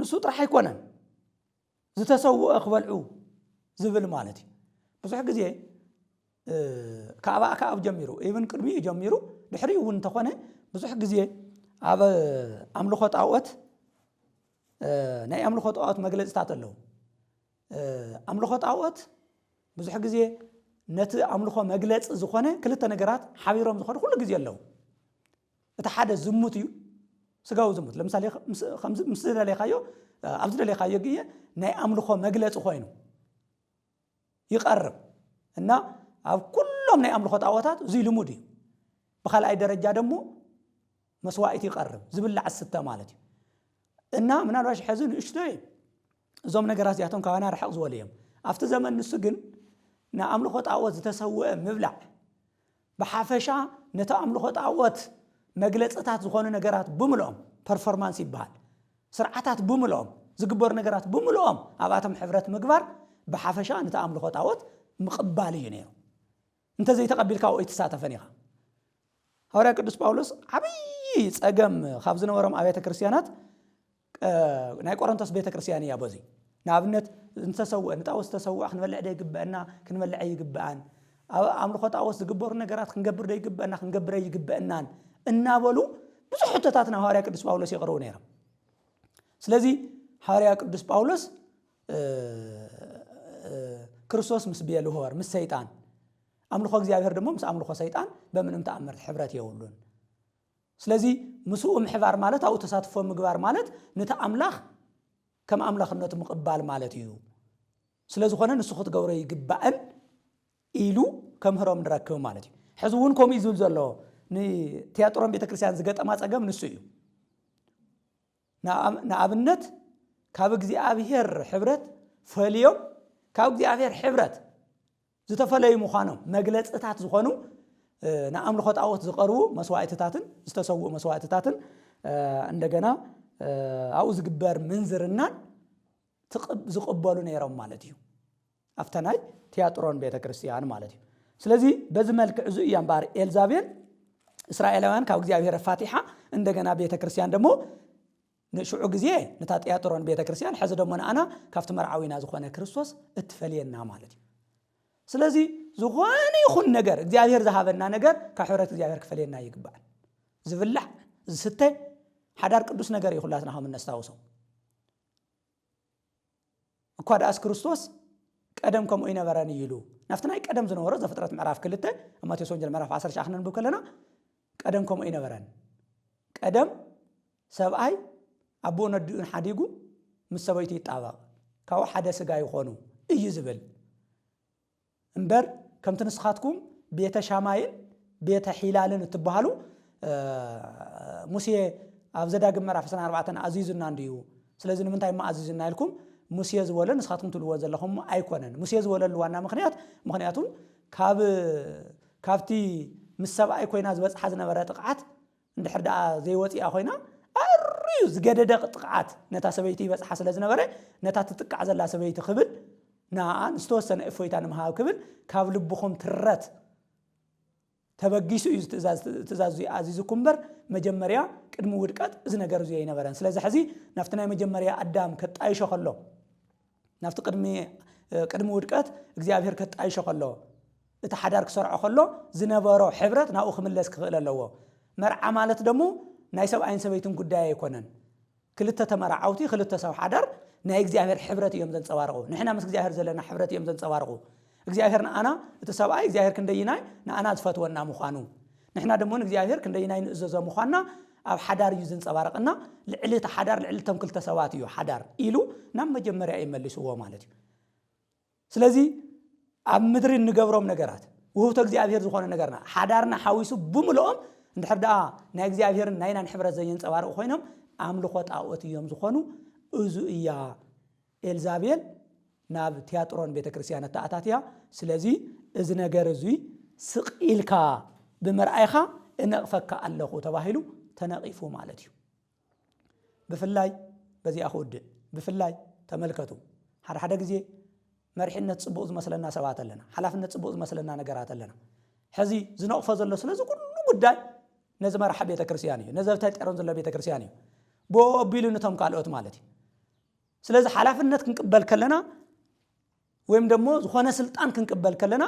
ንሱ ጥራሕ አይኮነን ዝተሰውእ ክበልዑ ዝብል ማለት እዩ ብዙሕ ግዜ ካብ ጀሚሩ ኢብን ቅድሚ ጀሚሩ ድሕሪ እውን ተኾነ ብዙሕ ግዜ ኣብ ኣምልኾ ጣዖት ናይ ኣምልኾ ጣዖት መግለጽታት ኣለዉ ኣምልኾ ጣዖት ብዙሕ ግዜ ነቲ ኣምልኾ መግለጽ ዝኾነ ክልተ ነገራት ሓቢሮም ዝኾነ ኩሉ ግዜ ኣለዉ እቲ ሓደ ዝሙት እዩ ስጋው ዝሙት ለምሳሌ ምስ ደለኻዮ ኣብዚ ደለኻዮ ግዜ ናይ ኣምልኾ መግለጽ ኮይኑ ይቀርብ እና ኣብ ኩሎም ናይ ኣምልኾ ጣዖታት እዚ ልሙድ እዩ በኻልኣይ ደረጃ ደሞ መስዋዕት ይቀርብ ዝብላዕ ስተ ማለት እዩ እና ምናልባሽ ሕዝን እሽተይ እዞም ነገራት እዚኣቶም ካባና ርሕቕ ዝበሉ እዮም ኣብቲ ዘመን ንሱ ግን ንኣምልኾ ጣዖት ዝተሰውአ ምብላዕ ብሓፈሻ ነቲ ኣምልኾ ጣዖት መግለጽታት ዝኾኑ ነገራት ብምልኦም ፐርፎርማንስ ይበሃል ስርዓታት ብምልኦም ዝግበሩ ነገራት ብምልኦም ኣብኣቶም ሕብረት ምግባር بحافشة أنت أمر خطوات مقبالي نيرو أنت زي تقبل كاو يتساتفني خا هؤلاء قدوس باولوس عبي أجمع خابزنا ورم أبيت كريستيانات ناي قرنتس بيت كريستياني يا بوزي نابنت أنت سوى أنت أوس تسوى خن ولا عدي جبنا خن ولا عي جبان أمر خطوات جبر نجارات خن جبر دي جبنا خن جبر دي جبنا النابلو بس حتى تاتنا هؤلاء قدوس باولوس يقرون نيرو سلزي هؤلاء قدوس باولوس ክርስቶስ ምስ ቢያልሆር ምስ ሰይጣን ኣምልኾ እግዚአብሔር ደሞ ምስ ኣምልኾ ሰይጣን በምንም ተኣምር ሕብረት የውሉን ስለዚ ምስኡ ምሕባር ማለት ኣው ተሳትፎ ምግባር ማለት ነታ ኣምላኽ ከም ኣምላኽነቱ ምቅባል ማለት እዩ ስለዚ ኾነ ንሱ ክትገብሮ ይግባእን ኢሉ ከምህሮም ንረክብ ማለት እዩ ሕዚ እውን ከምኡ ይዝብል ዘሎ ንቲያጥሮን ቤተክርስትያን ዝገጠማ ፀገም ንሱ እዩ ንኣብነት ካብ እግዚአብሔር ሕብረት ፈልዮም ካብ እግዚአብሔር ሕብረት ዝተፈለዩ ምዃኖም መግለጽታት ዝኾኑ ንኣምልኾ ጣዖት ዝቐርቡ መስዋዕትታትን ዝተሰውኡ መስዋዕትታትን እንደገና ኣብኡ ዝግበር ምንዝርናን ዝቕበሉ ነይሮም ማለት እዩ ኣፍተናይ ቲያጥሮን ቤተክርስትያን ማለት እዩ ስለዚ በዚ መልክዕ እዚ እያ እምበር ኤልዛቤል እስራኤላውያን ካብ እግዚአብሔር ፋቲሓ እንደገና ቤተክርስትያን ደሞ ንሽዑ ግዜ ነታ ቲያጥሮን ቤተክርስትያን ሕዚ ደሞ ንኣና ካብቲ መርዓዊና ዝኾነ ክርስቶስ እትፈልየና ማለት እዩ ስለዚ ዝኾነ ይኹን ነገር እግዚአብሔር ዝሃበና ነገር ካብ ሕብረት እግዚአብሔር ክፈልየና ይግባእ ዝብላዕ ዝስተ ሓዳር ቅዱስ ነገር ይኹላትና ከም ነስታውሶ እኳ ዳስ ክርስቶስ ቀደም ከምኡ ይነበረን ይሉ ናፍትናይ ቀደም ዝነበረ ዘፍጥረት ምዕራፍ 2 ማቴዎስ ወንጌል ምዕራፍ 10 ሻኽነን ብከለና ቀደም ከምኡ ይነበረን ቀደም ሰብኣይ ኣቦ ነድኡን ሓዲጉ ምስ ሰበይቲ ይጣበቕ ካብ ሓደ ስጋ ይኾኑ እዩ ዝብል እምበር ከምቲ ንስኻትኩም ቤተ ሻማይን ቤተ ሒላልን እትበሃሉ ሙሴ ኣብ ዘዳግም ምዕራፍ 14 ኣዚዙና እንዲዩ ስለዚ ንምንታይ ማኣዚዝና ኢልኩም ሙሴ ዝበለ ንስኻትኩም ትልዎ ዘለኹም ኣይኮነን ሙሴ ዝበለሉ ዋና ምክንያቱም ካብቲ ምስ ሰብኣይ ኮይና ዝበፅሓ ዝነበረ ጥቕዓት እንድሕር ደኣ ዘይወፂኣ ኮይና ኣርዩ ዝገደደ ጥቕዓት ነታ ሰበይቲ ይበፅሓ ስለ ዝነበረ ነታ ትጥቃዕ ዘላ ሰበይቲ ክብል ንኣን ዝተወሰነ እፎይታ ንምሃብ ክብል ካብ ልብኹም ትረት ተበጊሱ እዩ ትእዛዝ ኣዚዝኩም እምበር መጀመርያ ቅድሚ ውድቀት እዚ ነገር እዚ ኣይነበረን ስለዚ ሕዚ ናፍቲ ናይ መጀመርያ ኣዳም ከጣይሾ ከሎ ናፍቲ ቅድሚ ውድቀት እግዚአብሔር ከጣይሾ ከሎ እቲ ሓዳር ክሰርዖ ከሎ ዝነበሮ ሕብረት ናብኡ ክምለስ ክኽእል ኣለዎ መርዓ ማለት ደሞ ናይ ሰብኣይን ሰበይትን ጉዳይ ኣይኮነን ክልተ ተመራዓውቲ ክልተ ሰብ ሓዳር ናይ እግዚአብሔር ሕብረት እዮም ዘንጸባርቑ ንሕና ምስ እግዚአብሔር ዘለና ሕብረት እዮም ዘንጸባርቑ እግዚአብሔር ንኣና እቲ ሰብኣይ እግዚአብሔር ክንደይናይ ንኣና ዝፈትወና ምዃኑ ንሕና ደሞ ንእግዚአብሔር ክንደይናይ ንእዘዞ ምዃንና ኣብ ሓዳር እዩ ዝንጸባረቕና ልዕሊ ሓዳር ልዕሊ ተም ክልተ ሰባት እዩ ሓዳር ኢሉ ናብ መጀመርያ ይመልስዎ ማለት እዩ ስለዚ ኣብ ምድሪ ንገብሮም ነገራት ውህብቶ እግዚአብሔር ዝኾነ ነገርና ሓዳርና ሓዊሱ ብምልኦም እንድሕር ደኣ ናይ እግዚአብሔርን ናይናን ሕብረት ዘየንጸባርቑ ኮይኖም ኣምልኾ ጣዖት እዮም ዝኾኑ እዙ እያ ኤልዛቤል ናብ ቲያጥሮን ቤተክርስቲያን ተኣታትያ ስለዚ እዚ ነገር እዚ ስቕኢልካ ብምርኣይኻ እነቕፈካ ኣለኹ ተባሂሉ ተነቂፉ ማለት እዩ ብፍላይ በዚኣ ክውድእ ብፍላይ ተመልከቱ ሓደ ግዜ መሪሕነት ጽቡቕ ዝመስለና ሰባት ኣለና ሓላፍነት ጽቡቕ ዝመስለና ነገራት ኣለና ሕዚ ዝነቕፎ ዘሎ ስለዚ ኩሉ ጉዳይ ነዚ መራሒ ቤተክርስቲያን እዩ ነዚ ቲያጥሮን ዘሎ ቤተክርስቲያን እዩ ቦቢሉ ነቶም ካልኦት ማለት እዩ ስለዚ ሓላፍነት ክንቅበል ከለና ወይም ደሞ ዝኾነ ስልጣን ክንቅበል ከለና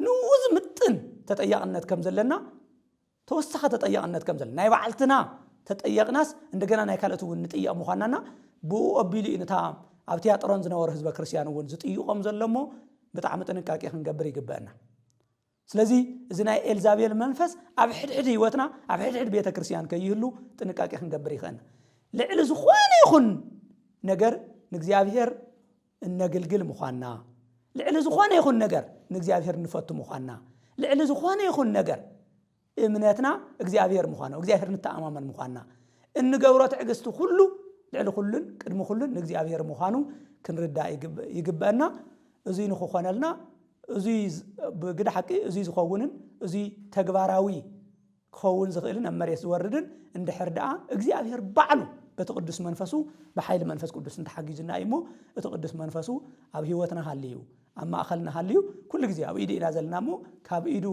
ንውዝ ምጥን ተጠያቅነት ከም ዘለና ተወሳኸ ተጠያቅነት ከም ዘለና ናይ ባዕልትና ተጠያቅናስ እንደገና ናይ ካልኦት እውን ንጥያቅ ምዃንና ቦቢሉ ኢንታ ኣብ ቲያጥሮን ዝነበሩ ህዝበ ክርስቲያን እውን ዝጥይቆም ዘለሞ ብጣዕሚ ጥንቃቄ ክንገብር ይግበአና ስለዚ እዚ ናይ ኤልዛቤል መንፈስ ኣብ ሕድሕድ ህይወትና ኣብ ሕድሕድ ቤተክርስቲያን ከይህሉ ጥንቃቄ ክንገብር ይኽእልና ልዕሊ ዝኾነ ይኹን ነገር ንእግዚአብሔር እነግልግል ምዃንና ልዕሊ ዝኾነ ይኹን ነገር ንእግዚአብሔር ንፈቱ ምዃንና ልዕሊ ዝኾነ ይኹን ነገር እምነትና እግዚአብሔር ምዃኑ እግዚአብሔር ንተኣማመን ምዃንና እንገብሮ ትዕግስቲ ሁሉ ልዕሊ ኩሉን ቅድሚ ኩሉን ንእግዚአብሔር ምዃኑ ክንርዳእ ይግበአና እዚ ንኽኾነልና እዚ ብግዳ ሓቂ እዚ ዝኸውንን እዚ ተግባራዊ ክኸውን ዝኽእልን ኣብ መሬት ዝወርድን እንድሕር ደኣ እግዚአብሔር ባዕሉ በቲ ቅዱስ መንፈሱ ብሓይሊ መንፈስ ቅዱስ እንተሓጊዝና እሞ እቲ ቅዱስ መንፈሱ ኣብ ህይወትና ሃልዩ ኣብ ማእኸልና ሃልዩ ኩሉ ግዜ ኣብ ኢዱ ኢና ዘለና እሞ ካብ ኢዱ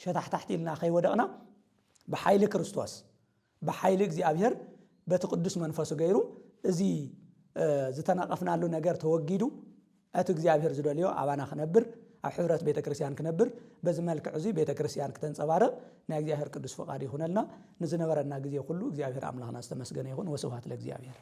ሸታሕታሕቲ ኢልና ከይወደቕና ብሓይሊ ክርስቶስ ብሓይሊ እግዚአብሔር በቲ ቅዱስ መንፈሱ ገይሩ እዚ ዝተናቐፍናሉ ነገር ተወጊዱ እቲ እግዚአብሔር ዝደልዮ ኣባና ክነብር ኣብ ሕብረት ቤተክርስቲያን ክነብር በዚ መልክዕ እዚ ቤተክርስቲያን ከተንጸባረቕ ናይ እግዚአብሔር ቅዱስ ፈቃድ ይኹነልና ንዝነበረና ግዜ ኩሉ እግዚአብሔር ኣምላኽና ዝተመስገነ ይኹን ወስብሐት ለእግዚአብሔር